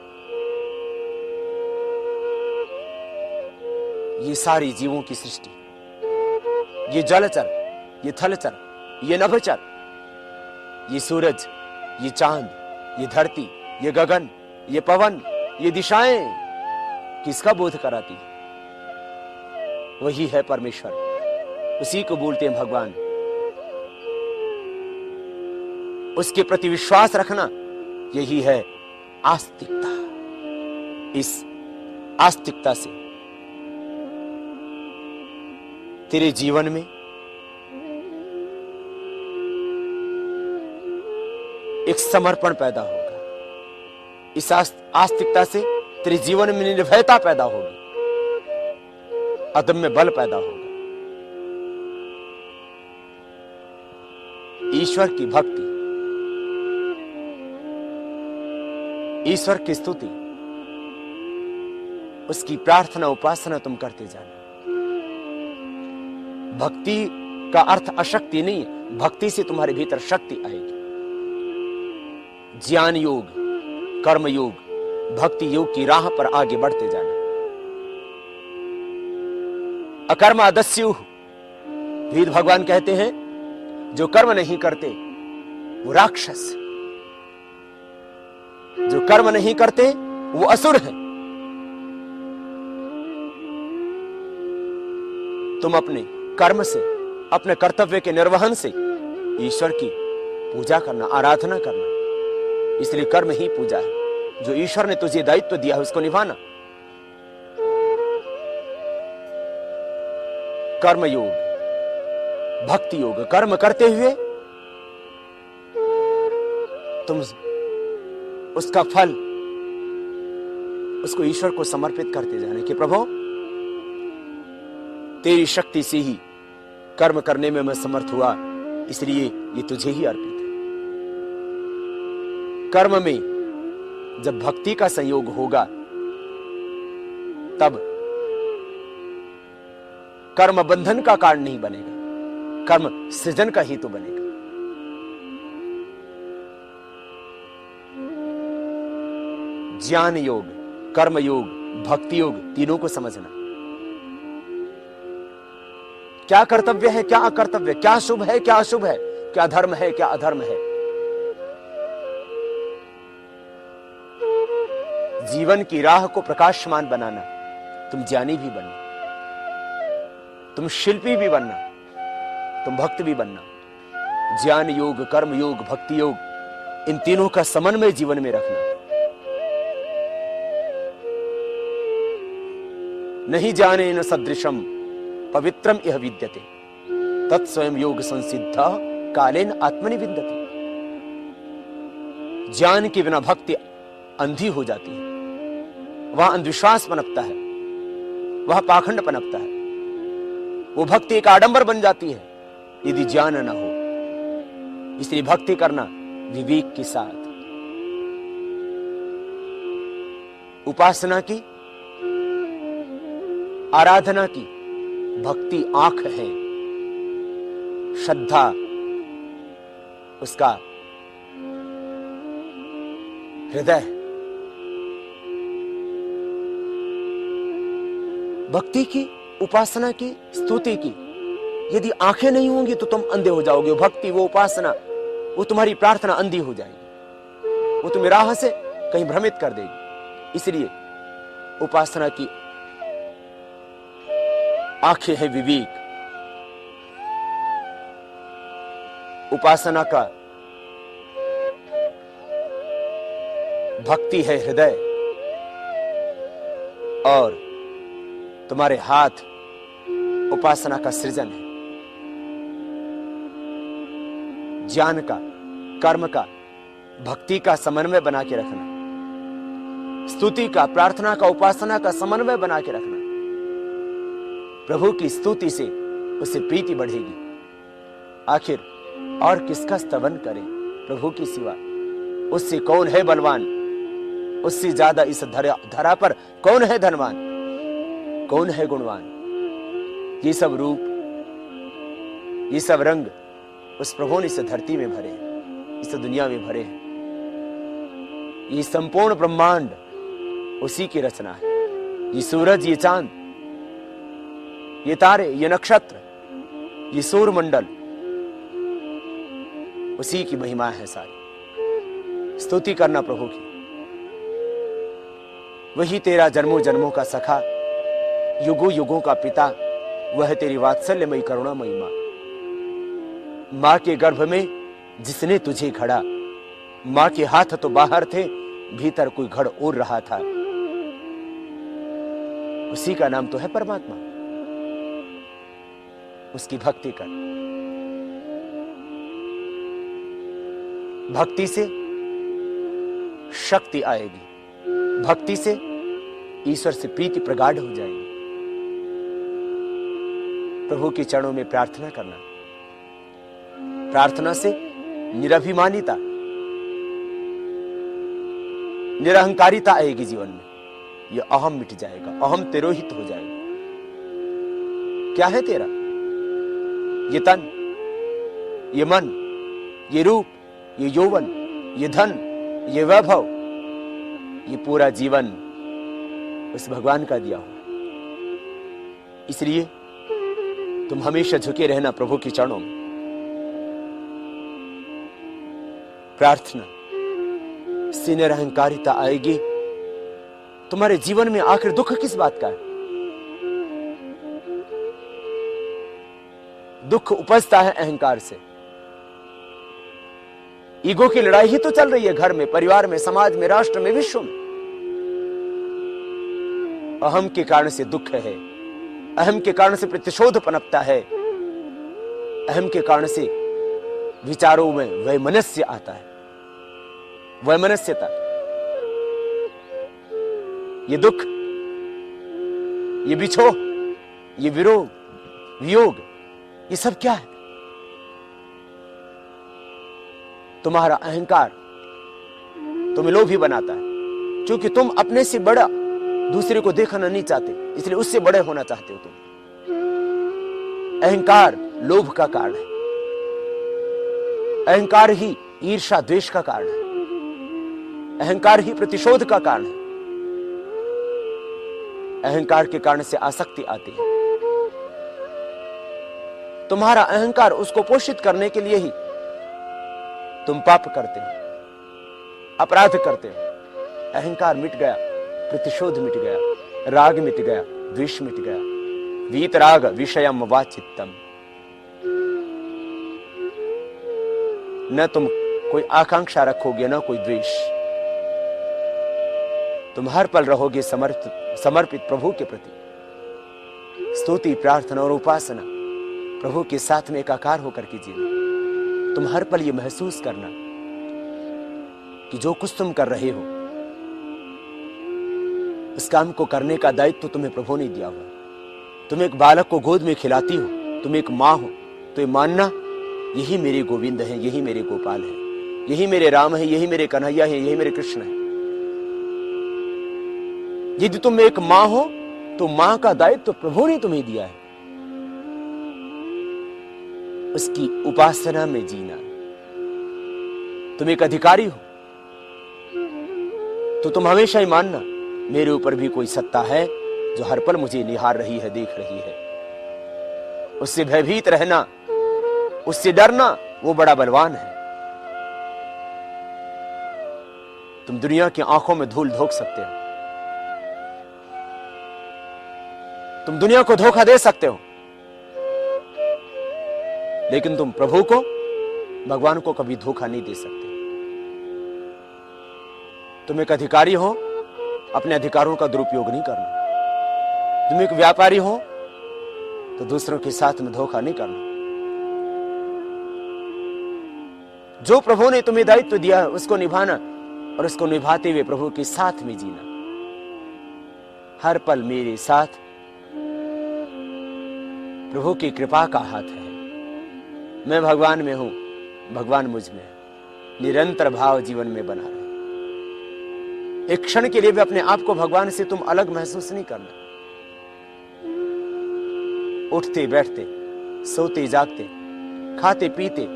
Speaker 1: ये सारी जीवों की सृष्टि, ये जलचर, ये थलचर, ये नभचर, ये सूरज, ये चांद, ये धरती, ये गगन, ये पवन, ये दिशाएं किसका बोध कराती है? वही है परमेश्वर, उसी को बोलते हैं भगवान। उसके प्रति विश्वास रखना, यही है आस्तिकता। इस आस्तिकता से तेरे जीवन में एक समर्पण पैदा होगा। इस आस्तिकता से तेरे जीवन में निर्भयता पैदा होगी, अदम्य बल पैदा होगा। ईश्वर की भक्ति, ईश्वर की स्तुति, उसकी प्रार्थना उपासना तुम करते जाना। भक्ति का अर्थ अशक्ति नहीं है, भक्ति से तुम्हारे भीतर शक्ति आएगी। ज्ञान योग, कर्म योग, भक्ति योग की राह पर आगे बढ़ते जाना। अकर्मा दस्युः, वेद भगवान कहते हैं जो कर्म नहीं करते वो राक्षस, जो कर्म नहीं करते वो असुर है। तुम अपने कर्म से, अपने कर्तव्य के निर्वहन से ईश्वर की पूजा करना, आराधना करना, इसलिए कर्म ही पूजा है। जो ईश्वर ने तुझे दायित्व दिया है उसको निभाना। कर्म योग, भक्ति योग, कर्म करते हुए तुम उसका फल उसको ईश्वर को समर्पित करते जाने कि प्रभु तेरी शक्ति से ही कर्म करने में मैं समर्थ हुआ, इसलिए ये तुझे ही अर्पित है। कर्म में जब भक्ति का संयोग होगा तब कर्म बंधन का कारण नहीं बनेगा, कर्म सृजन का हेतु बनेगा। ज्ञान योग, कर्म योग, भक्ति योग, तीनों को समझना। क्या कर्तव्य है, क्या अकर्तव्य, क्या शुभ है, क्या अशुभ है, क्या धर्म है, क्या अधर्म है। जीवन की राह को प्रकाशमान बनाना। तुम ज्ञानी भी बनना, तुम शिल्पी भी बनना, तुम भक्त भी बनना। ज्ञान योग, कर्म योग, भक्ति योग, इन तीनों का समन्वय जीवन में रखना। नहीं जाने न सदृशम पवित्रम यह विद्यते तत्स्वयं योग संसिद्ध कालेन आत्मनि विन्दते। ज्ञान के बिना भक्ति अंधी हो जाती है, वहां अंधविश्वास पनपता है, वह पाखंड पनपता है। वो भक्ति एक आडंबर बन जाती है यदि ज्ञान न हो। इसलिए भक्ति करना विवेक के साथ। उपासना की, आराधना की, भक्ति आंख है, श्रद्धा उसका हृदय। भक्ति की, उपासना की, स्तुति की यदि आंखें नहीं होंगी तो तुम अंधे हो जाओगे। भक्ति, वो उपासना, वो तुम्हारी प्रार्थना अंधी हो जाएगी, वो तुम्हें राह से कहीं भ्रमित कर देगी। इसलिए उपासना की आंखें है विवेक, उपासना का भक्ति है हृदय, और तुम्हारे हाथ उपासना का सृजन है। ज्ञान का, कर्म का, भक्ति का समन्वय बना के रखना, स्तुति का, प्रार्थना का, उपासना का समन्वय बना के रखना। प्रभु की स्तुति से उससे प्रीति बढ़ेगी। आखिर और किसका स्तवन करें प्रभु की सिवा? उससे कौन है बलवान? उससे ज्यादा इस धरा पर कौन है धनवान? कौन है गुणवान? ये सब रूप, ये सब रंग उस प्रभु ने इस धरती में भरे हैं, इस दुनिया में भरे हैं। ये संपूर्ण ब्रह्मांड उसी की रचना है। ये सूरज, ये चांद, ये तारे, ये नक्षत्र, ये सूर्यमंडल, उसी की महिमा है सारी। स्तुति करना प्रभु की। वही तेरा जन्मों जन्मों का सखा, युगों युगों का पिता, वह तेरी वात्सल्यमयी करुणामयी मां। मां के गर्भ में जिसने तुझे घड़ा, मां के हाथ तो बाहर थे, भीतर कोई घड़ उड़ रहा था। उसी का नाम तो है परमात्मा। उसकी भक्ति कर। भक्ति से शक्ति आएगी, भक्ति से ईश्वर से प्रीति प्रगाढ़ हो जाएगी। प्रभु के चरणों में प्रार्थना करना। प्रार्थना से निरभिमानिता, निरहंकारिता आएगी जीवन में। यह अहम मिट जाएगा, अहम तिरोहित हो जाएगा। क्या है तेरा? ये तन, ये मन, ये रूप, ये यौवन, ये धन, ये वैभव, ये पूरा जीवन उस भगवान का दिया हुआ। इसलिए तुम हमेशा झुके रहना प्रभु के चरणों में। प्रार्थना से निरहंकारिता आएगी। तुम्हारे जीवन में आखिर दुख किस बात का है? दुख उपजता है अहंकार से। ईगो की लड़ाई ही तो चल रही है घर में, परिवार में, समाज में, राष्ट्र में, विश्व में। अहम के कारण से दुख है। अहम के कारण से प्रतिशोध पनपता है, अहम के कारण से विचारों में वैमनस्य आता है, वैमनस्यता। ये दुख, ये बिछोह, ये विरोध, वियोग, ये सब क्या है? तुम्हारा अहंकार तुम्हें लोभी बनाता है, क्योंकि तुम अपने से बड़ा दूसरे को देखना नहीं चाहते, इसलिए उससे बड़े होना चाहते हो तुम। अहंकार लोभ का कारण है, अहंकार ही ईर्ष्या द्वेष का कारण है, अहंकार ही प्रतिशोध का कारण है। अहंकार के कारण से आसक्ति आती है। तुम्हारा अहंकार, उसको पोषित करने के लिए ही तुम पाप करते हो, अपराध करते हो। अहंकार मिट गया, प्रतिशोध मिट गया, राग मिट गया, द्वेष मिट गया। वीतराग विषयम वाचित्तम। न तुम कोई आकांक्षा रखोगे, न कोई द्वेष। तुम हर पल रहोगे समर्पित प्रभु के प्रति। स्तुति, प्रार्थना और उपासना प्रभु के साथ में एकाकार होकर कीजिए। तुम हर पल ये महसूस करना कि जो कुछ तुम कर रहे हो, उस काम को करने का दायित्व तुम्हें प्रभु ने दिया हुआ। तुम एक बालक को गोद में खिलाती हो, तुम एक माँ हो, तो ये मानना यही मेरे गोविंद है, यही मेरे गोपाल है, यही मेरे राम है, यही मेरे कन्हैया है, यही मेरे कृष्ण है। यदि तुम एक माँ हो तो माँ का दायित्व तो प्रभु ने तुम्हें दिया है। उसकी उपासना में जीना। तुम एक अधिकारी हो तो तुम हमेशा ही मानना मेरे ऊपर भी कोई सत्ता है जो हर पल मुझे निहार रही है, देख रही है। उससे भयभीत रहना, उससे डरना, वो बड़ा बलवान है। तुम दुनिया की आंखों में धूल झोंक सकते हो, तुम दुनिया को धोखा दे सकते हो, लेकिन तुम प्रभु को, भगवान को कभी धोखा नहीं दे सकते। तुम एक अधिकारी हो, अपने अधिकारों का दुरुपयोग नहीं करना। तुम एक व्यापारी हो तो दूसरों के साथ में धोखा नहीं करना। जो प्रभु ने तुम्हें दायित्व दिया है उसको निभाना, और उसको निभाते हुए प्रभु के साथ में जीना। हर पल मेरे साथ प्रभु की कृपा का हाथ है। मैं भगवान में हूं, भगवान मुझ में है। निरंतर भाव जीवन में बना रहे। एक क्षण के लिए भी अपने आप को भगवान से तुम अलग महसूस नहीं करना। उठते बैठते, सोते जागते, खाते पीते,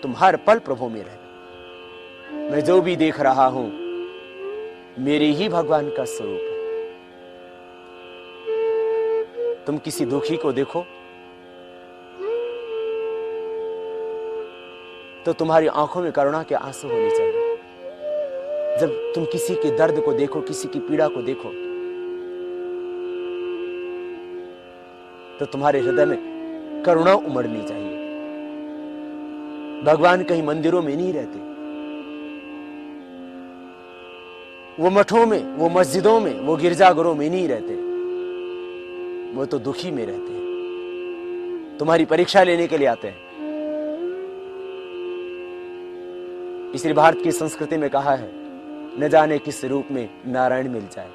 Speaker 1: तुम हर पल प्रभु में रहना। मैं जो भी देख रहा हूं मेरे ही भगवान का स्वरूप है। तुम किसी दुखी को देखो तो तुम्हारी आंखों में करुणा के आंसू होने चाहिए। जब तुम किसी के दर्द को देखो, किसी की पीड़ा को देखो, तो तुम्हारे हृदय में करुणा उमड़नी चाहिए। भगवान कहीं मंदिरों में नहीं रहते, वो मठों में, वो मस्जिदों में, वो गिरजाघरों में नहीं रहते। वो तो दुखी में रहते हैं, तुम्हारी परीक्षा लेने के लिए आते हैं। इसलिए भारत की संस्कृति में कहा है, न जाने किस रूप में नारायण मिल जाए।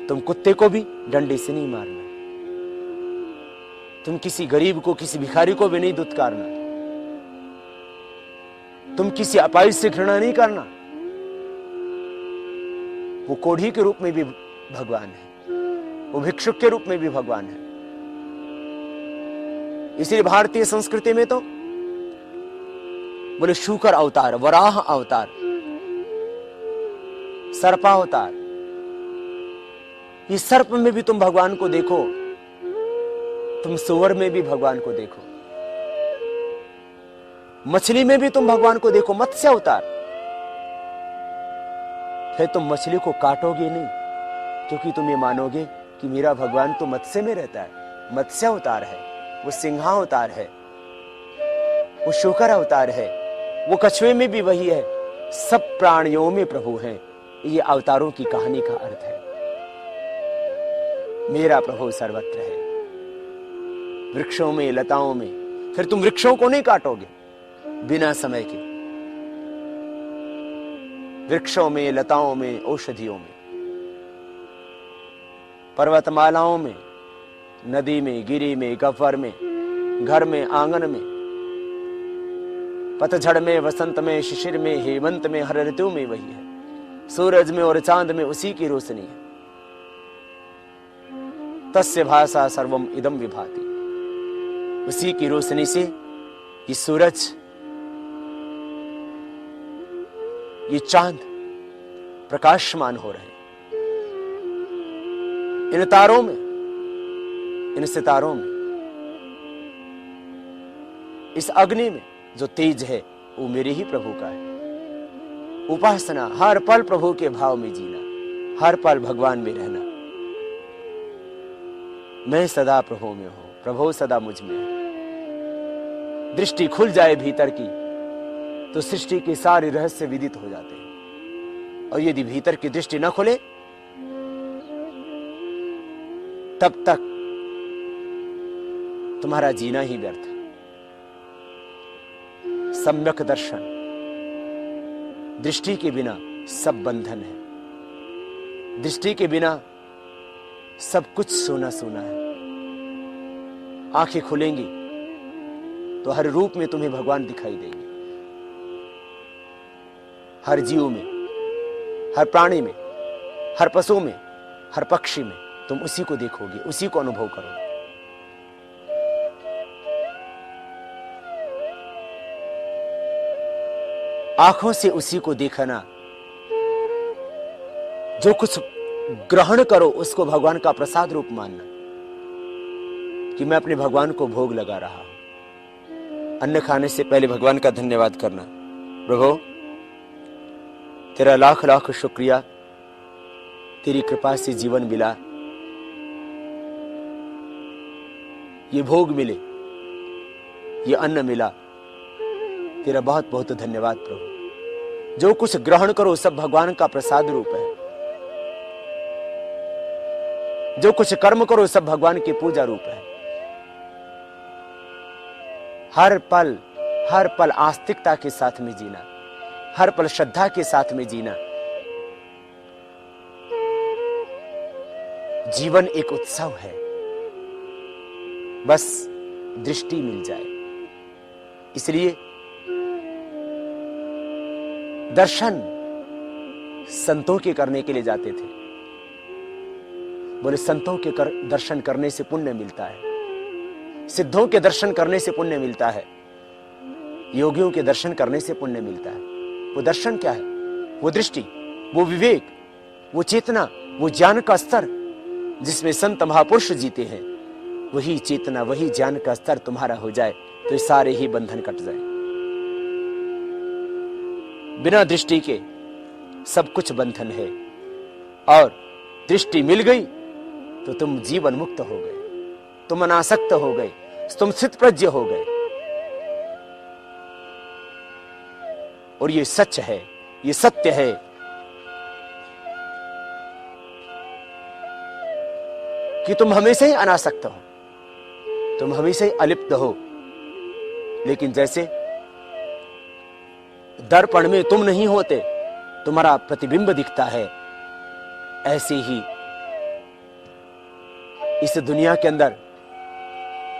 Speaker 1: तुम कुत्ते को भी डंडे से नहीं मारना, तुम किसी गरीब को, किसी भिखारी को भी नहीं दुत्कारना, तुम किसी अपाहिज से घृणा नहीं करना। वो कोढ़ी के रूप में भी भगवान है, वो भिक्षुक के रूप में भी भगवान है। इसलिए भारतीय संस्कृति में तो बोले शूकर अवतार, वराह अवतार, सर्पावतार। इस सर्प में भी तुम भगवान को देखो, तुम सुअर में भी भगवान को देखो, मछली में भी तुम भगवान को देखो, मत्स्य अवतार। फिर तुम मछली को काटोगे नहीं, क्योंकि तुम ये मानोगे कि मेरा भगवान तो मत्स्य में रहता है। मत्स्य अवतार है, वो सिंहावतार है, वो शूकर अवतार है, वो कछुए में भी वही है। सब प्राणियों में प्रभु हैं। ये अवतारों की कहानी का अर्थ है। मेरा प्रभु सर्वत्र है। वृक्षों में, लताओं में, फिर तुम वृक्षों को नहीं काटोगे बिना समय के। वृक्षों में, लताओं में, औषधियों में, पर्वतमालाओं में, नदी में, गिरी में, गह्वर में, घर में, आंगन में, पतझड़ में, वसंत में, शिशिर में, हेमंत में, हर ऋतु में वही है। सूरज में और चांद में उसी की रोशनी है। तस्य भासा सर्वम इदम विभाति। उसी की रोशनी से ये सूरज, ये चांद प्रकाशमान हो रहे हैं। इन तारों में, इन सितारों में, इस अग्नि में जो तेज है वो मेरे ही प्रभु का है। उपासना, हर पल प्रभु के भाव में जीना, हर पल भगवान में रहना। मैं सदा प्रभु में हूं, प्रभु सदा मुझ में है। दृष्टि खुल जाए भीतर की तो सृष्टि के सारे रहस्य विदित हो जाते हैं। और यदि भीतर की दृष्टि न खुले तब तक तुम्हारा जीना ही व्यर्थ है। सम्यक दर्शन, दृष्टि के बिना सब बंधन है। दृष्टि के बिना सब कुछ सोना सोना है। आंखें खुलेंगी तो हर रूप में तुम्हें भगवान दिखाई देंगे। हर जीव में, हर प्राणी में, हर पशु में, हर पक्षी में तुम उसी को देखोगे, उसी को अनुभव करोगे। आंखों से उसी को देखना। जो कुछ ग्रहण करो उसको भगवान का प्रसाद रूप मानना कि मैं अपने भगवान को भोग लगा रहा हूं। अन्न खाने से पहले भगवान का धन्यवाद करना। प्रभु तेरा लाख लाख शुक्रिया, तेरी कृपा से जीवन मिला, ये भोग मिले, ये अन्न मिला, तेरा बहुत बहुत धन्यवाद प्रभु। जो कुछ ग्रहण करो सब भगवान का प्रसाद रूप है। जो कुछ कर्म करो सब भगवान की पूजा रूप है। हर पल आस्तिकता के साथ में जीना, हर पल श्रद्धा के साथ में जीना। जीवन एक उत्सव है, बस दृष्टि मिल जाए। इसलिए दर्शन संतों के करने के लिए जाते थे। बोले संतों के दर्शन करने से पुण्य मिलता है, सिद्धों के दर्शन करने से पुण्य मिलता है, योगियों के दर्शन करने से पुण्य मिलता है। वो दर्शन क्या है? वो दृष्टि, वो विवेक, वो चेतना, वो ज्ञान का स्तर जिसमें संत महापुरुष जीते हैं। वही चेतना, वही ज्ञान का स्तर तुम्हारा हो जाए तो सारे ही बंधन कट जाए। बिना दृष्टि के सब कुछ बंधन है, और दृष्टि मिल गई तो तुम जीवन मुक्त हो गए, तुम अनासक्त हो गए, तुम स्थितप्रज्ञ हो गए। और ये सच है, ये सत्य है कि तुम हमेशा ही अनासक्त हो, तुम हमेशा ही अलिप्त हो। लेकिन जैसे दर्पण में तुम नहीं होते, तुम्हारा प्रतिबिंब दिखता है, ऐसे ही इस दुनिया के अंदर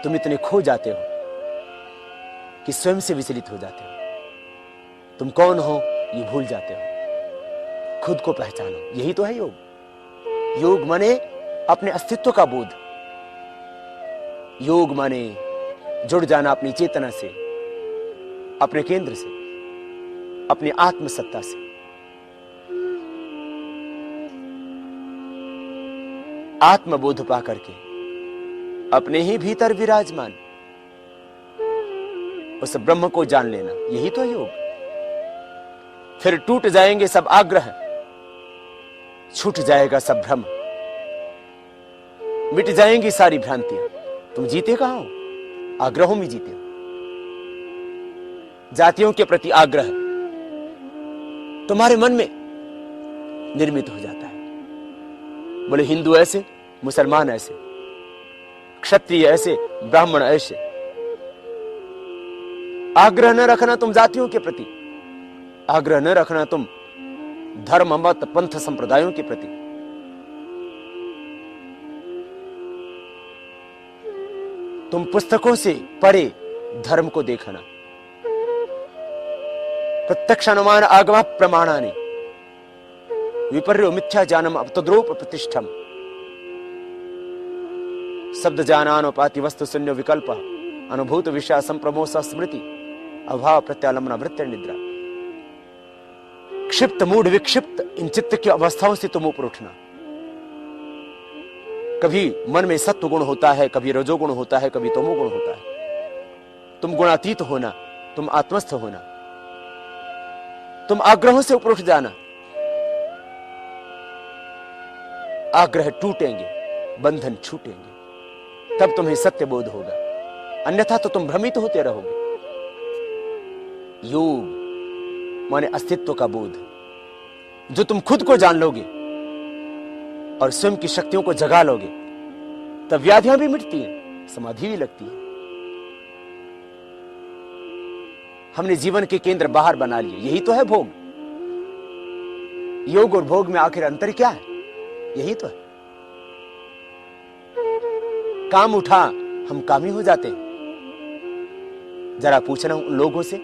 Speaker 1: तुम इतने खो जाते हो कि स्वयं से विचलित हो जाते हो। तुम कौन हो ये भूल जाते हो। खुद को पहचानो, यही तो है योग। योग माने अपने अस्तित्व का बोध। योग माने जुड़ जाना अपनी चेतना से, अपने केंद्र से, अपनी आत्मसत्ता से। आत्मबोध पा करके अपने ही भीतर विराजमान उस ब्रह्म को जान लेना, यही तो योग। फिर टूट जाएंगे सब आग्रह, छूट जाएगा सब भ्रम, मिट जाएंगी सारी भ्रांतियां। तुम जीते कहां हो? आग्रहों में जीते हो। जातियों के प्रति आग्रह तुम्हारे मन में निर्मित हो जाता है। बोले हिंदू ऐसे, मुसलमान ऐसे, क्षत्रिय ऐसे, ब्राह्मण ऐसे। आग्रह न रखना तुम जातियों के प्रति, आग्रह न रखना तुम धर्म मत पंथ संप्रदायों के प्रति। तुम पुस्तकों से परे धर्म को देखना। प्रत्यक्ष अनुमान आगम प्रमाणानि विपर्यो मिथ्या जानम अवतद्रोप प्रतिष्ठम। शब्द ज्ञानानुपाति वस्तु शून्य विकल्प अनुभूत विषय संप्रमोसा स्मृति अभाव प्रत्यालंबना वृत्ति निद्रा। क्षिप्त मूड विक्षिप्त इन चित्त की अवस्थाओं से तुम ऊपर उठना। कभी मन में सत्व गुण होता है, कभी रजोगुण होता है, कभी तमोगुण होता है। तुम गुणातीत होना, तुम आत्मस्थ होना, तुम आग्रहों से ऊपर उठ जाना। आग्रह टूटेंगे, बंधन छूटेंगे, तब तुम्हें सत्य बोध होगा, अन्यथा तो तुम भ्रमित होते रहोगे। योग माने अस्तित्व का बोध, जो तुम खुद को जान लोगे और स्वयं की शक्तियों को जगा लोगे, तब व्याधियां भी मिटती हैं, समाधि भी लगती है। हमने जीवन के केंद्र बाहर बना लिए, यही तो है भोग। योग और भोग में आखिर अंतर क्या है? यही तो है। काम उठा, हम कामी हो जाते हैं। जरा पूछना उन लोगों से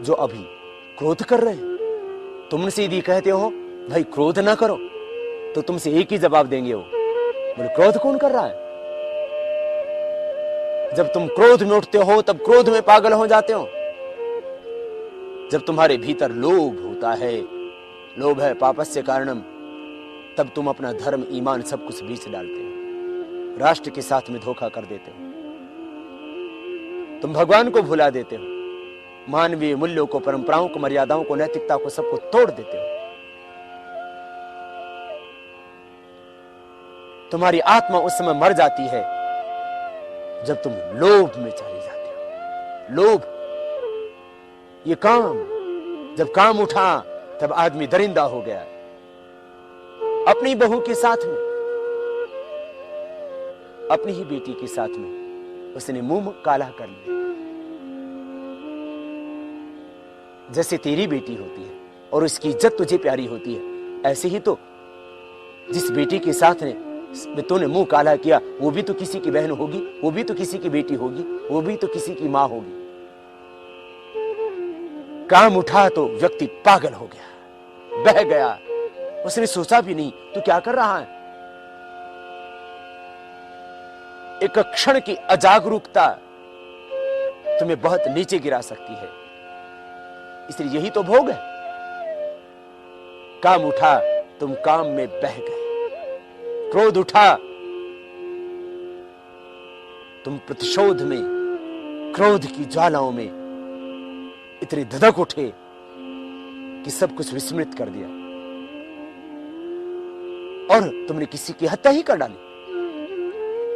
Speaker 1: जो अभी क्रोध कर रहे हैं। तुमसे यदि कहते हो भाई क्रोध ना करो, तो तुमसे एक ही जवाब देंगे वो, बोले क्रोध कौन कर रहा है? जब तुम क्रोध में उठते हो तब क्रोध में पागल हो जाते हो। जब तुम्हारे भीतर लोभ होता है, लोभ है पापस्य कारणम, तब तुम अपना धर्म ईमान सब कुछ बीच डालते हो, राष्ट्र के साथ में धोखा कर देते हो, तुम भगवान को भुला देते हो, मानवीय मूल्यों को, परंपराओं को, मर्यादाओं को, नैतिकता को, सबको तोड़ देते हो। तुम्हारी आत्मा उस समय मर जाती है जब तुम लोभ में चले जाते हो। लोभ, ये काम, जब काम उठा तब आदमी दरिंदा हो गया। अपनी बहू के साथ में, अपनी ही बेटी के साथ में उसने मुंह काला कर लिया। जैसे तेरी बेटी होती है और उसकी इज्जत तुझे प्यारी होती है, ऐसे ही तो जिस बेटी के साथ ने तूने मुंह काला किया, वो भी तो किसी की बहन होगी, वो भी तो किसी की बेटी होगी, वो भी तो किसी की मां होगी। काम उठा तो व्यक्ति पागल हो गया, बह गया, उसने सोचा भी नहीं तू क्या कर रहा है। एक क्षण की अजागरूकता तुम्हें बहुत नीचे गिरा सकती है। इसलिए यही तो भोग है। काम उठा, तुम काम में बह गए। क्रोध उठा, तुम प्रतिशोध में, क्रोध की ज्वालाओं में इतने धधक उठे कि सब कुछ विस्मृत कर दिया और तुमने किसी की हत्या ही कर डाली।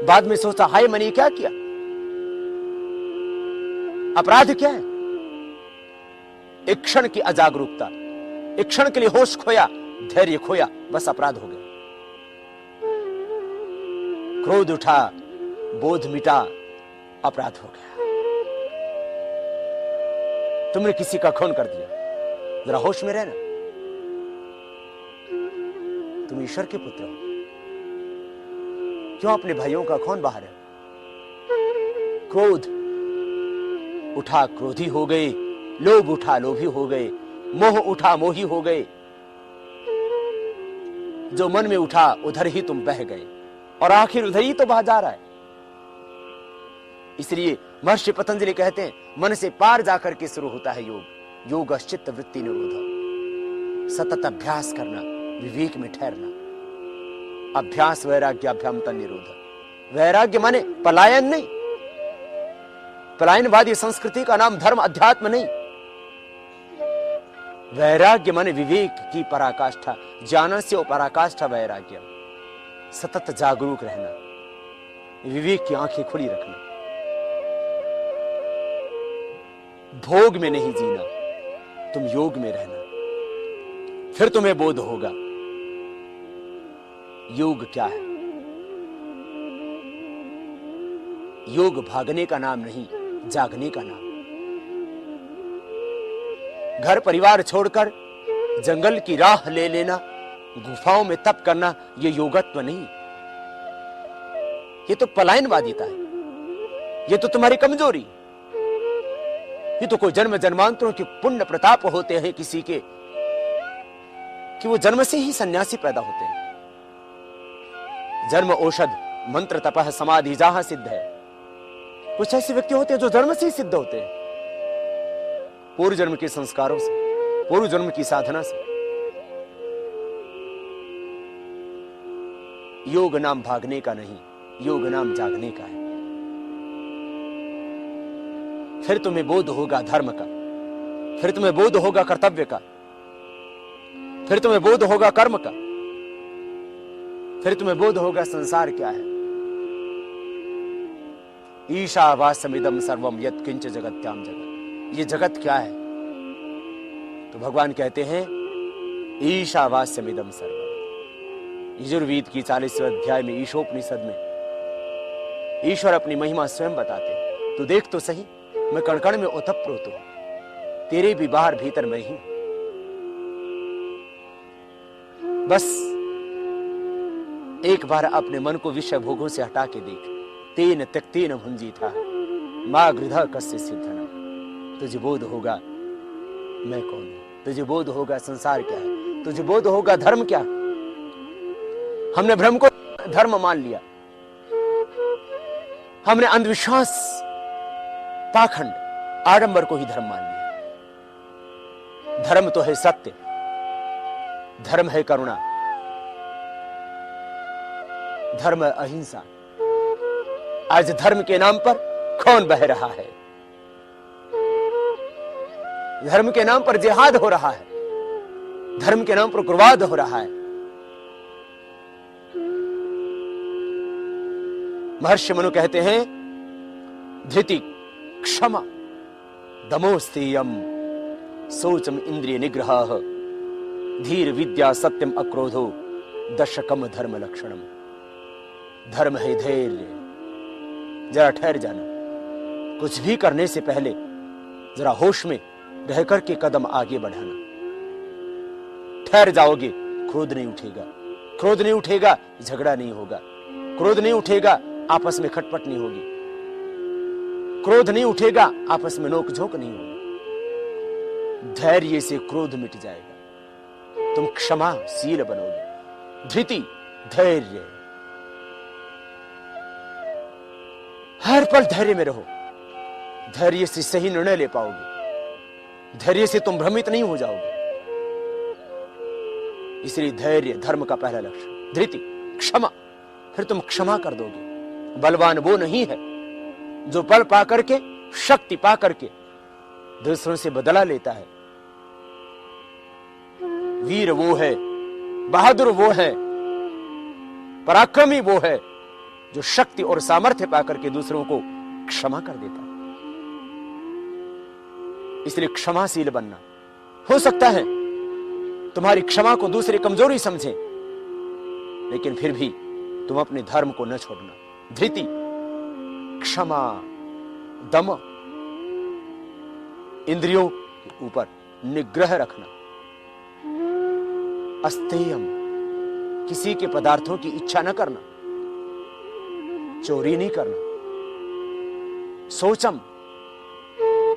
Speaker 1: बाद में सोचा हाय मैंने क्या किया, अपराध क्या है? एक क्षण की अजागरूकता, एक क्षण के लिए होश खोया, धैर्य खोया, बस अपराध हो गया। क्रोध उठा, बोध मिटा, अपराध हो गया। तुमने किसी का खून कर दिया। जरा होश में रहना, तुम ईश्वर के पुत्र हो, क्यों अपने भाइयों का खून बहा रहे हो? क्रोध उठा, क्रोधी हो गए, लोभ उठा, लोभी हो गए, मोह उठा, मोही हो गए। जो मन में उठा उधर ही तुम बह गए और आखिर उधर ही तो बह जा रहा है। इसलिए महर्षि पतंजलि कहते हैं मन से पार जाकर के शुरू होता है योग। योग चित्त वृत्ति निरोध, सतत अभ्यास करना, विवेक में ठहरना। अभ्यास वैराग्याभ्याम तन निरोध। वैराग्य माने पलायन नहीं, पलायनवादी संस्कृति का नाम धर्म अध्यात्म नहीं। वैराग्य माने विवेक की पराकाष्ठा, ज्ञान से पराकाष्ठा वैराग्य। सतत जागरूक रहना, विवेक की आंखें खुली रखना, भोग में नहीं जीना, तुम योग में रहना, फिर तुम्हें बोध होगा योग क्या है। योग भागने का नाम नहीं, जागने का नाम। घर परिवार छोड़कर जंगल की राह ले लेना, गुफाओं में तप करना, ये योगत्व नहीं, ये तो पलायनवादिता है, ये तो तुम्हारी कमजोरी, ये तो कोई जन्म जन्मांतरों के पुण्य प्रताप होते हैं किसी के, कि वो जन्म से ही सन्यासी पैदा होते हैं। जन्म औषध मंत्र तपह समाधि जहां सिद्ध है। कुछ ऐसे व्यक्ति होते हैं जो जन्म से ही सिद्ध होते हैं, पूर्व जन्म के संस्कारों से, पूर्व जन्म की साधना से। योग नाम भागने का नहीं, योग नाम जागने का है। फिर तुम्हें बोध होगा धर्म का, फिर तुम्हें बोध होगा कर्तव्य का, फिर तुम्हें बोध होगा कर्म का, फिर तुम्हें बोध होगा संसार क्या है। ईशावास्यमिदं सर्वम यत् किंच जगत्याम जगत, ये जगत क्या है? तो भगवान कहते हैं ईशावास्यमिदं सर्वम। यजुर्वेद की 40वें अध्याय में ईशोपनिषद में ईश्वर अपनी महिमा स्वयं बताते हैं। तो देख तो सही, मैं कण कण में ओतप्रोत हूं, तेरे भी बाहर भीतर मैं ही। बस एक बार अपने मन को विषय भोगों से हटा के देख। तेन त्यक्तेन भुंजी था मां गृधा कस्य सिद्धना। तुझे बोध होगा मैं कौन हूं, तुझे बोध होगा संसार क्या है, तुझे बोध होगा धर्म क्या। हमने भ्रम को धर्म मान लिया, हमने अंधविश्वास, पाखंड, आडंबर को ही धर्म मान लिया। धर्म तो है सत्य, धर्म है करुणा, धर्म है अहिंसा। आज धर्म के नाम पर कौन बह रहा है? धर्म के नाम पर जिहाद हो रहा है, धर्म के नाम पर उग्रवाद हो रहा है। महर्षि मनु कहते हैं धृति क्षमा दमोस्तेयम सोचम इंद्रिय निग्रह धीर विद्या सत्यम अक्रोधो दशकम धर्म लक्षणम। धर्म है धैर्य। जरा ठहर जाना, कुछ भी करने से पहले जरा होश में रह करके कदम आगे बढ़ाना। ठहर जाओगे, क्रोध नहीं उठेगा, क्रोध नहीं उठेगा, झगड़ा नहीं होगा, क्रोध नहीं उठेगा, आपस में खटपट नहीं होगी, क्रोध नहीं उठेगा, आपस में नोकझोंक नहीं होगी। धैर्य से क्रोध मिट जाएगा, तुम क्षमाशील बनोगे। धृति धैर्य, हर पल धैर्य में रहो। धैर्य से सही निर्णय ले पाओगे, धैर्य से तुम भ्रमित नहीं हो जाओगे। इसलिए धैर्य धर्म का पहला लक्ष्य। धृति क्षमा, फिर तुम क्षमा कर दोगे। बलवान वो नहीं है जो बल पाकर के, शक्ति पाकर के दूसरों से बदला लेता है। वीर वो है, बहादुर वो है, पराक्रमी वो है जो शक्ति और सामर्थ्य पाकर के दूसरों को क्षमा कर देता है। इसलिए क्षमाशील बनना। हो सकता है तुम्हारी क्षमा को दूसरे कमजोरी समझे, लेकिन फिर भी तुम अपने धर्म को न छोड़ना। धृति क्षमा दम, इंद्रियों के ऊपर निग्रह रखना। अस्तेयम, किसी के पदार्थों की इच्छा न करना, चोरी नहीं करना। सोचम,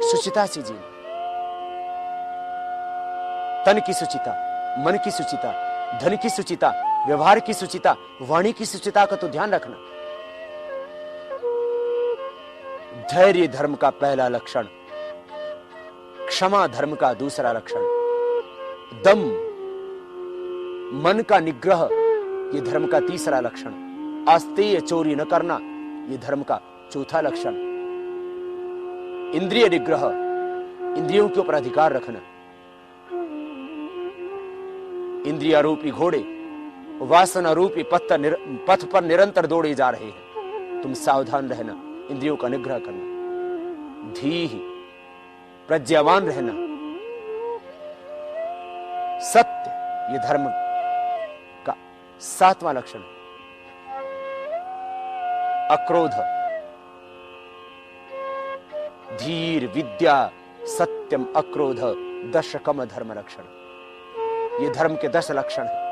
Speaker 1: सुचिता से जीना। तन की सुचिता, मन की सुचिता, धन की सुचिता, व्यवहार की सुचिता, वाणी की सुचिता का तो ध्यान रखना। धैर्य धर्म का पहला लक्षण, क्षमा धर्म का दूसरा लक्षण, दम मन का निग्रह ये धर्म का तीसरा लक्षण, आस्तेय चोरी न करना ये धर्म का चौथा लक्षण, इंद्रिय निग्रह इंद्रियों के ऊपर अधिकार रखना। इंद्रिया रूपी घोड़े वासना रूपी पथ पर निरंतर दौड़े जा रहे हैं। तुम सावधान रहना, इंद्रियों का निग्रह करना। धीः, प्रज्ञावान रहना। सत्य ये धर्म का सातवां लक्षण है। अक्रोध, धीर विद्या सत्यम अक्रोध दशकम धर्म लक्षण। ये धर्म के 10 लक्षण हैं।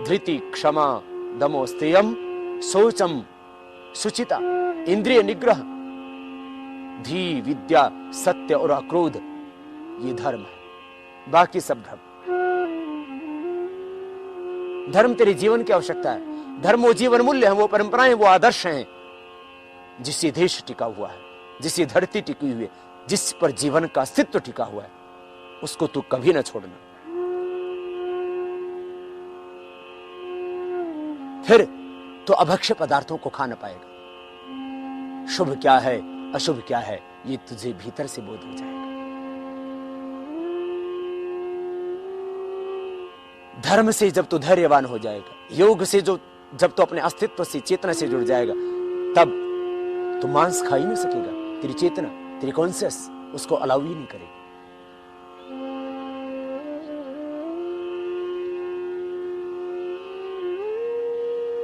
Speaker 1: धृति क्षमा दमो स्तेयम शौचम सुचिता इंद्रिय निग्रह धी विद्या सत्य और अक्रोध, ये धर्म है। बाकी सब धर्म धर्म तेरे जीवन की आवश्यकता है। धर्म वो जीवन मूल्य है, वो परंपराएं, वो आदर्श हैं जिससे देश टिका हुआ है, जिससे धरती टिकी हुई है, जिस पर जीवन का अस्तित्व टिका हुआ है, उसको तू कभी ना छोड़ना। फिर तो अभक्ष्य पदार्थों को खा ना पाएगा। शुभ क्या है अशुभ क्या है ये तुझे भीतर से बोध हो जाएगा। धर्म से जब तू धैर्यवान हो जाएगा, योग से जब तू अपने अस्तित्व से चेतना से जुड़ जाएगा, तब तू मांस खा ही नहीं सकेगा। तेरी चेतना, तेरी कॉन्शियस उसको अलाउ ही नहीं करेगी।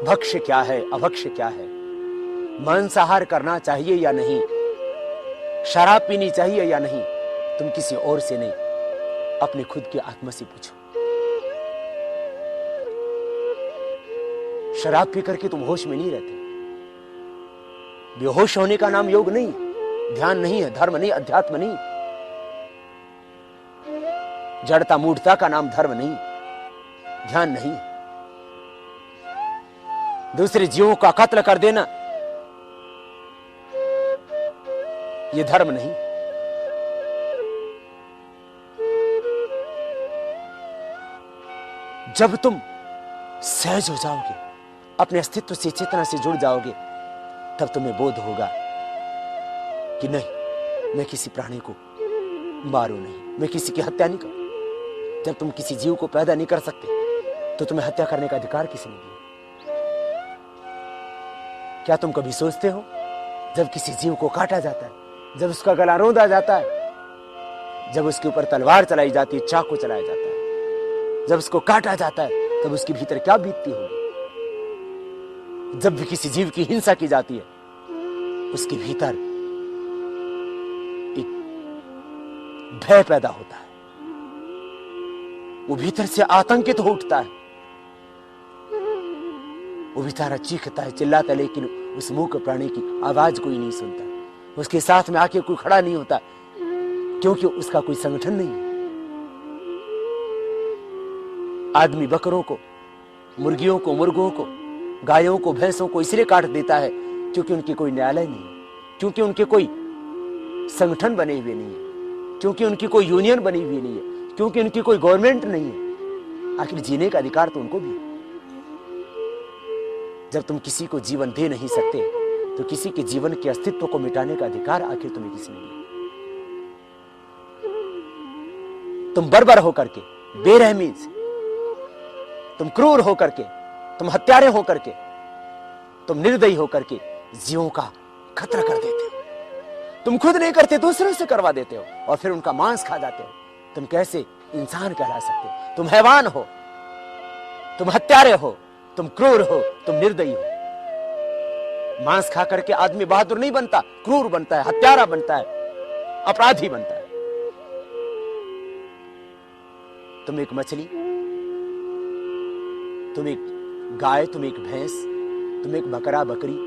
Speaker 1: भक्ष्य क्या है अभक्ष्य क्या है, मांसाहार करना चाहिए या नहीं, शराब पीनी चाहिए या नहीं, तुम किसी और से नहीं, अपने खुद की आत्मा से पूछो। शराब पी करके तुम होश में नहीं रहते। बेहोश होने का नाम योग नहीं, ध्यान नहीं है, धर्म नहीं, अध्यात्म नहीं। जड़ता मूढ़ता का नाम धर्म नहीं, ध्यान नहीं। दूसरे जीवों का कत्ल कर देना ये धर्म नहीं। जब तुम सहज हो जाओगे, अपने अस्तित्व से चेतना से जुड़ जाओगे, तब तुम्हें बोध होगा कि नहीं, मैं किसी प्राणी को मारूं नहीं, मैं किसी की हत्या नहीं करूं। जब तुम किसी जीव को पैदा नहीं कर सकते तो तुम्हें हत्या करने का अधिकार किसने दिया? क्या तुम कभी सोचते हो जब किसी जीव को काटा जाता है, जब उसका गला रौंदा जाता है, जब उसके ऊपर तलवार चलाई जाती है, चाकू चलाया जाता है, जब उसको काटा जाता है, तब उसके भीतर क्या बीतती होगी? जब भी किसी जीव की हिंसा की जाती है, उसके भीतर एक भय पैदा होता है, वो भीतर से आतंकित हो उठता है, वो बेचारा चीखता है, चिल्लाता है, लेकिन उस मूक प्राणी की आवाज कोई नहीं सुनता। उसके साथ में आके कोई खड़ा नहीं होता, क्योंकि उसका कोई संगठन नहीं है। आदमी बकरों को, मुर्गियों को, मुर्गों को, गायों को, भैंसों को इसलिए काट देता है क्योंकि उनके कोई न्यायालय नहीं है, क्योंकि उनके कोई संगठन बने हुए नहीं है, क्योंकि उनकी कोई यूनियन बनी हुई नहीं है, क्योंकि उनकी कोई गवर्नमेंट नहीं है। आखिर जीने का अधिकार तो उनको भी है। जब तुम किसी को जीवन दे नहीं सकते तो किसी के जीवन के अस्तित्व को मिटाने का अधिकार आखिर तुम्हें किसने दिया? तुम बर्बर होकर के, बेरहमी से, तुम क्रूर होकर के, तुम हत्यारे होकर के, तुम निर्दयी होकर के जीवों का खतरा कर देते हो। तुम खुद नहीं करते, दूसरों से करवा देते हो और फिर उनका मांस खा जाते हो। तुम कैसे इंसान कहला सकते हो? तुम हैवान हो, तुम हत्यारे हो, तुम क्रूर हो, तुम निर्दयी हो। मांस खा करके आदमी बहादुर नहीं बनता, क्रूर बनता है, हत्यारा बनता है, अपराधी बनता है। तुम एक मछली, तुम एक गाय, तुम एक भैंस, तुम एक बकरा बकरी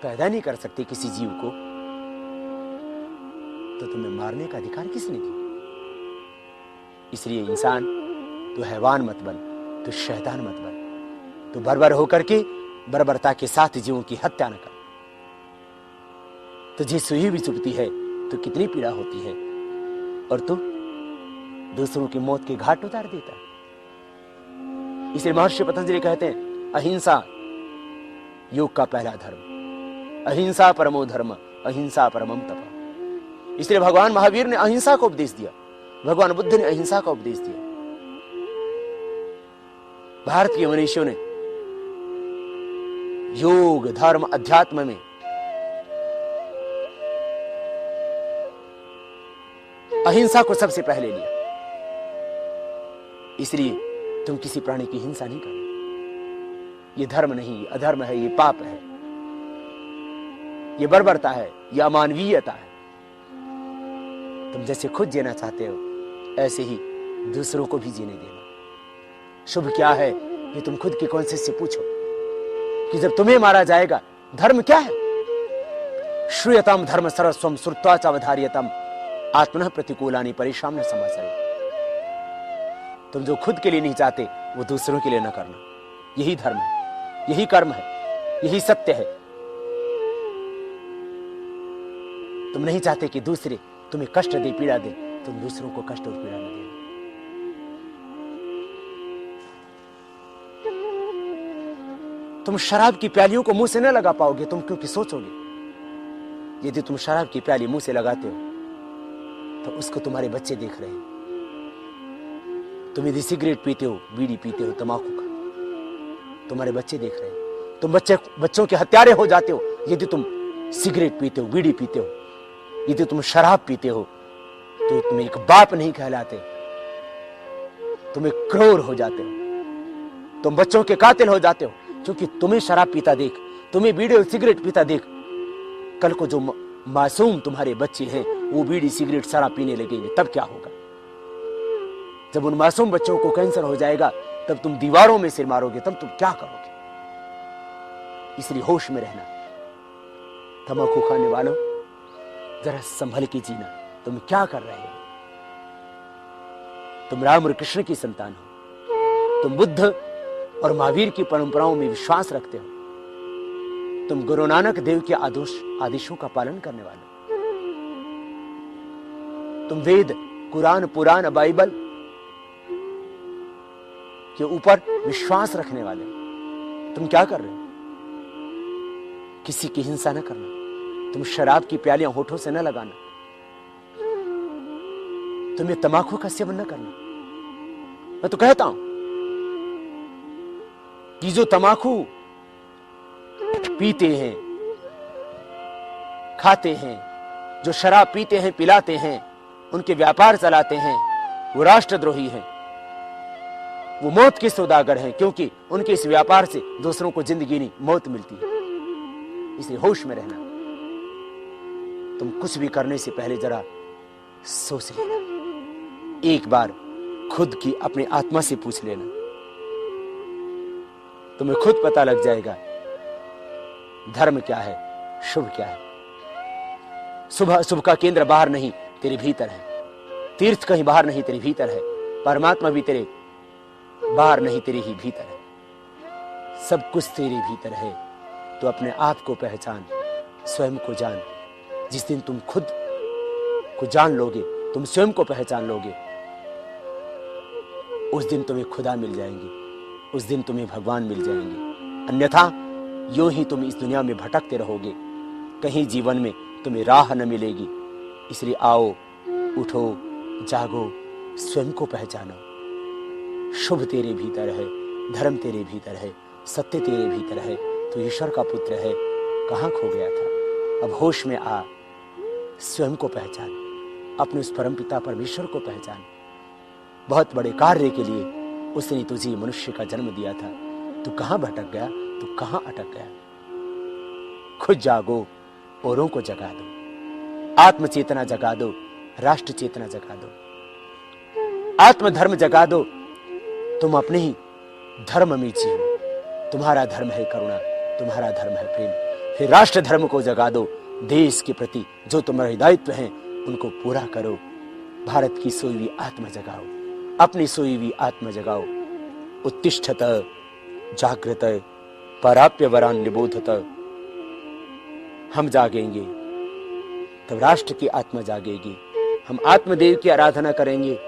Speaker 1: पैदा नहीं कर सकते किसी जीव को, तो तुम्हें मारने का अधिकार किसने दिया? इसलिए इंसान, तू हैवान मत बन, तू शैतान मत बन, तू बर्बर होकर के बर्बरता के साथ जीवों की हत्या न कर। तुझे सुई भी चुभती है तो कितनी पीड़ा होती है, और तू दूसरों की मौत के घाट उतार देता है। इसलिए महर्षि पतंजलि कहते हैं, अहिंसा योग का पहला धर्म, अहिंसा परमो धर्म, अहिंसा परमम तप। इसलिए भगवान महावीर ने अहिंसा को उपदेश दिया, भगवान बुद्ध ने अहिंसा का उपदेश दिया। भारत के मनीषियों ने योग, धर्म, अध्यात्म में अहिंसा को सबसे पहले लिया। इसलिए तुम किसी प्राणी की हिंसा नहीं करना। ये धर्म नहीं, ये अधर्म है, ये पाप है। ये बर्बरता है, ये अमानवीयता है। तुम जैसे खुद जीना चाहते हो ऐसे ही दूसरों को भी जीने देना। शुभ क्या है ये तुम खुद की कॉन्शियस से पूछो कि जब तुम्हें मारा जाएगा धर्म क्या है? श्रूयताम धर्म सर्वस्वम श्रुत्वा च अवधार्यताम आत्मनः प्रतिकूलानि परेशान न समाचार। तुम जो खुद के लिए नहीं चाहते वो दूसरों के लिए न करना, यही धर्म है, यही कर्म है, यही सत्य है। तुम नहीं चाहते कि दूसरे तुम्हें कष्ट दे, पीड़ा दे, तुम दूसरों को कष्ट और पीड़ा न देना। तुम शराब की प्यालियों को मुंह से न लगा पाओगे, तुम क्योंकि सोचोगे यदि तुम शराब की प्याली मुंह से लगाते हो तो उसको तुम्हारे बच्चे देख रहे हैं। तुम यदि सिगरेट पीते हो, बीड़ी पीते हो, तंबाकू का, तुम्हारे बच्चे देख रहे हैं। तुम बच्चों के हत्यारे हो जाते हो यदि तुम सिगरेट पीते हो, बीड़ी पीते हो, यदि तुम शराब पीते हो तो तुम एक बाप नहीं कहलाते, तुम एक क्रूर हो जाते हो, तुम बच्चों के कातिल हो जाते हो। क्योंकि तुम्हें शराब पीता देख, तुम्हें बीड़ी और सिगरेट पीता देख, कल को जो मासूम तुम्हारे बच्चे हैं वो बीड़ी सिगरेट शराब पीने लगेंगे, तब क्या होगा? जब उन मासूम बच्चों को कैंसर हो जाएगा तब तुम दीवारों में सिर मारोगे, तब तुम क्या करोगे? इसलिए होश में रहना। तंबाकू खाने वालों जरा संभल के जीना। तुम क्या कर रहे हो? तुम राम और कृष्ण की संतान हो, तुम बुद्ध और महावीर की परंपराओं में विश्वास रखते हो, तुम गुरु नानक देव के आदेशों का पालन करने वाले, तुम वेद, कुरान, पुराण, बाइबल के ऊपर विश्वास रखने वाले। तुम क्या कर रहे हो? किसी की हिंसा न करना, तुम शराब की प्यालियां होठों से न लगाना, तुम्हें तंबाकू का सेवन न करना। मैं तो कहता हूं कि जो तंबाकू पीते हैं, खाते हैं, जो शराब पीते हैं, पिलाते हैं, उनके व्यापार चलाते हैं, वो राष्ट्रद्रोही हैं, वो मौत के सौदागर हैं, क्योंकि उनके इस व्यापार से दूसरों को जिंदगी नहीं मौत मिलती है। इसलिए होश में रहना। तुम कुछ भी करने से पहले जरा सोच लेना, एक बार खुद की अपनी आत्मा से पूछ लेना, तुम्हें खुद पता लग जाएगा धर्म क्या है, शुभ क्या है। शुभ का केंद्र बाहर नहीं तेरे भीतर है, तीर्थ कहीं बाहर नहीं तेरे भीतर है, परमात्मा भी तेरे बाहर नहीं तेरे ही भीतर है, सब कुछ तेरे भीतर है। तो अपने आप को पहचान, स्वयं को जान। जिस दिन तुम खुद को जान लोगे, तुम स्वयं को पहचान लोगे, उस दिन तुम्हें खुदा मिल जाएंगे, उस दिन तुम्हें भगवान मिल जाएंगे। अन्यथा यूं ही तुम इस दुनिया में भटकते रहोगे, कहीं जीवन में तुम्हें राह न मिलेगी। इसलिए आओ, उठो, जागो, स्वयं को पहचानो। शुभ तेरे भीतर है, धर्म तेरे भीतर है, सत्य तेरे भीतर है, तो ईश्वर का पुत्र है। कहां खो गया था? अब होश में आ, स्वयं को पहचान, अपने उस परमपिता परमेश्वर को पहचान। बहुत बड़े कार्य के लिए उसने तुझे मनुष्य का जन्म दिया था। तू कहां भटक गया, तू कहां अटक गया? खुद जागो, औरों को जगा दो, आत्म चेतना जगा दो, राष्ट्र चेतना जगा दो, आत्म धर्म जगा दो। तुम अपने ही धर्म में जियो। तुम्हारा धर्म है करुणा, तुम्हारा धर्म है प्रेम। फिर राष्ट्र धर्म को जगा दो, देश के प्रति जो तुम्हारे दायित्व हैं उनको पूरा करो। भारत की सोई हुई आत्मा जगाओ, अपनी सोई हुई आत्मा जगाओ। उत्तिष्ठत जागृत पराप्य वरान निबोधत। हम जागेंगे तब राष्ट्र की आत्मा जागेगी। हम आत्मदेव की आराधना करेंगे,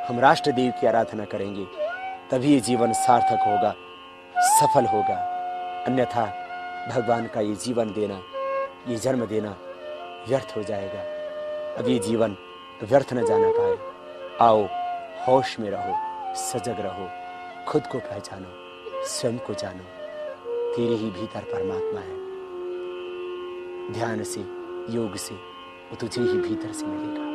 Speaker 1: हम राष्ट्रदेव की आराधना करेंगे, तभी ये जीवन सार्थक होगा, सफल होगा। अन्यथा भगवान का ये जीवन देना, ये जन्म देना व्यर्थ हो जाएगा। अब ये जीवन व्यर्थ न जाना पाए। आओ, होश में रहो, सजग रहो, खुद को पहचानो, स्वयं को जानो। तेरे ही भीतर परमात्मा है। ध्यान से, योग से वो तुझे ही भीतर से मिलेगा।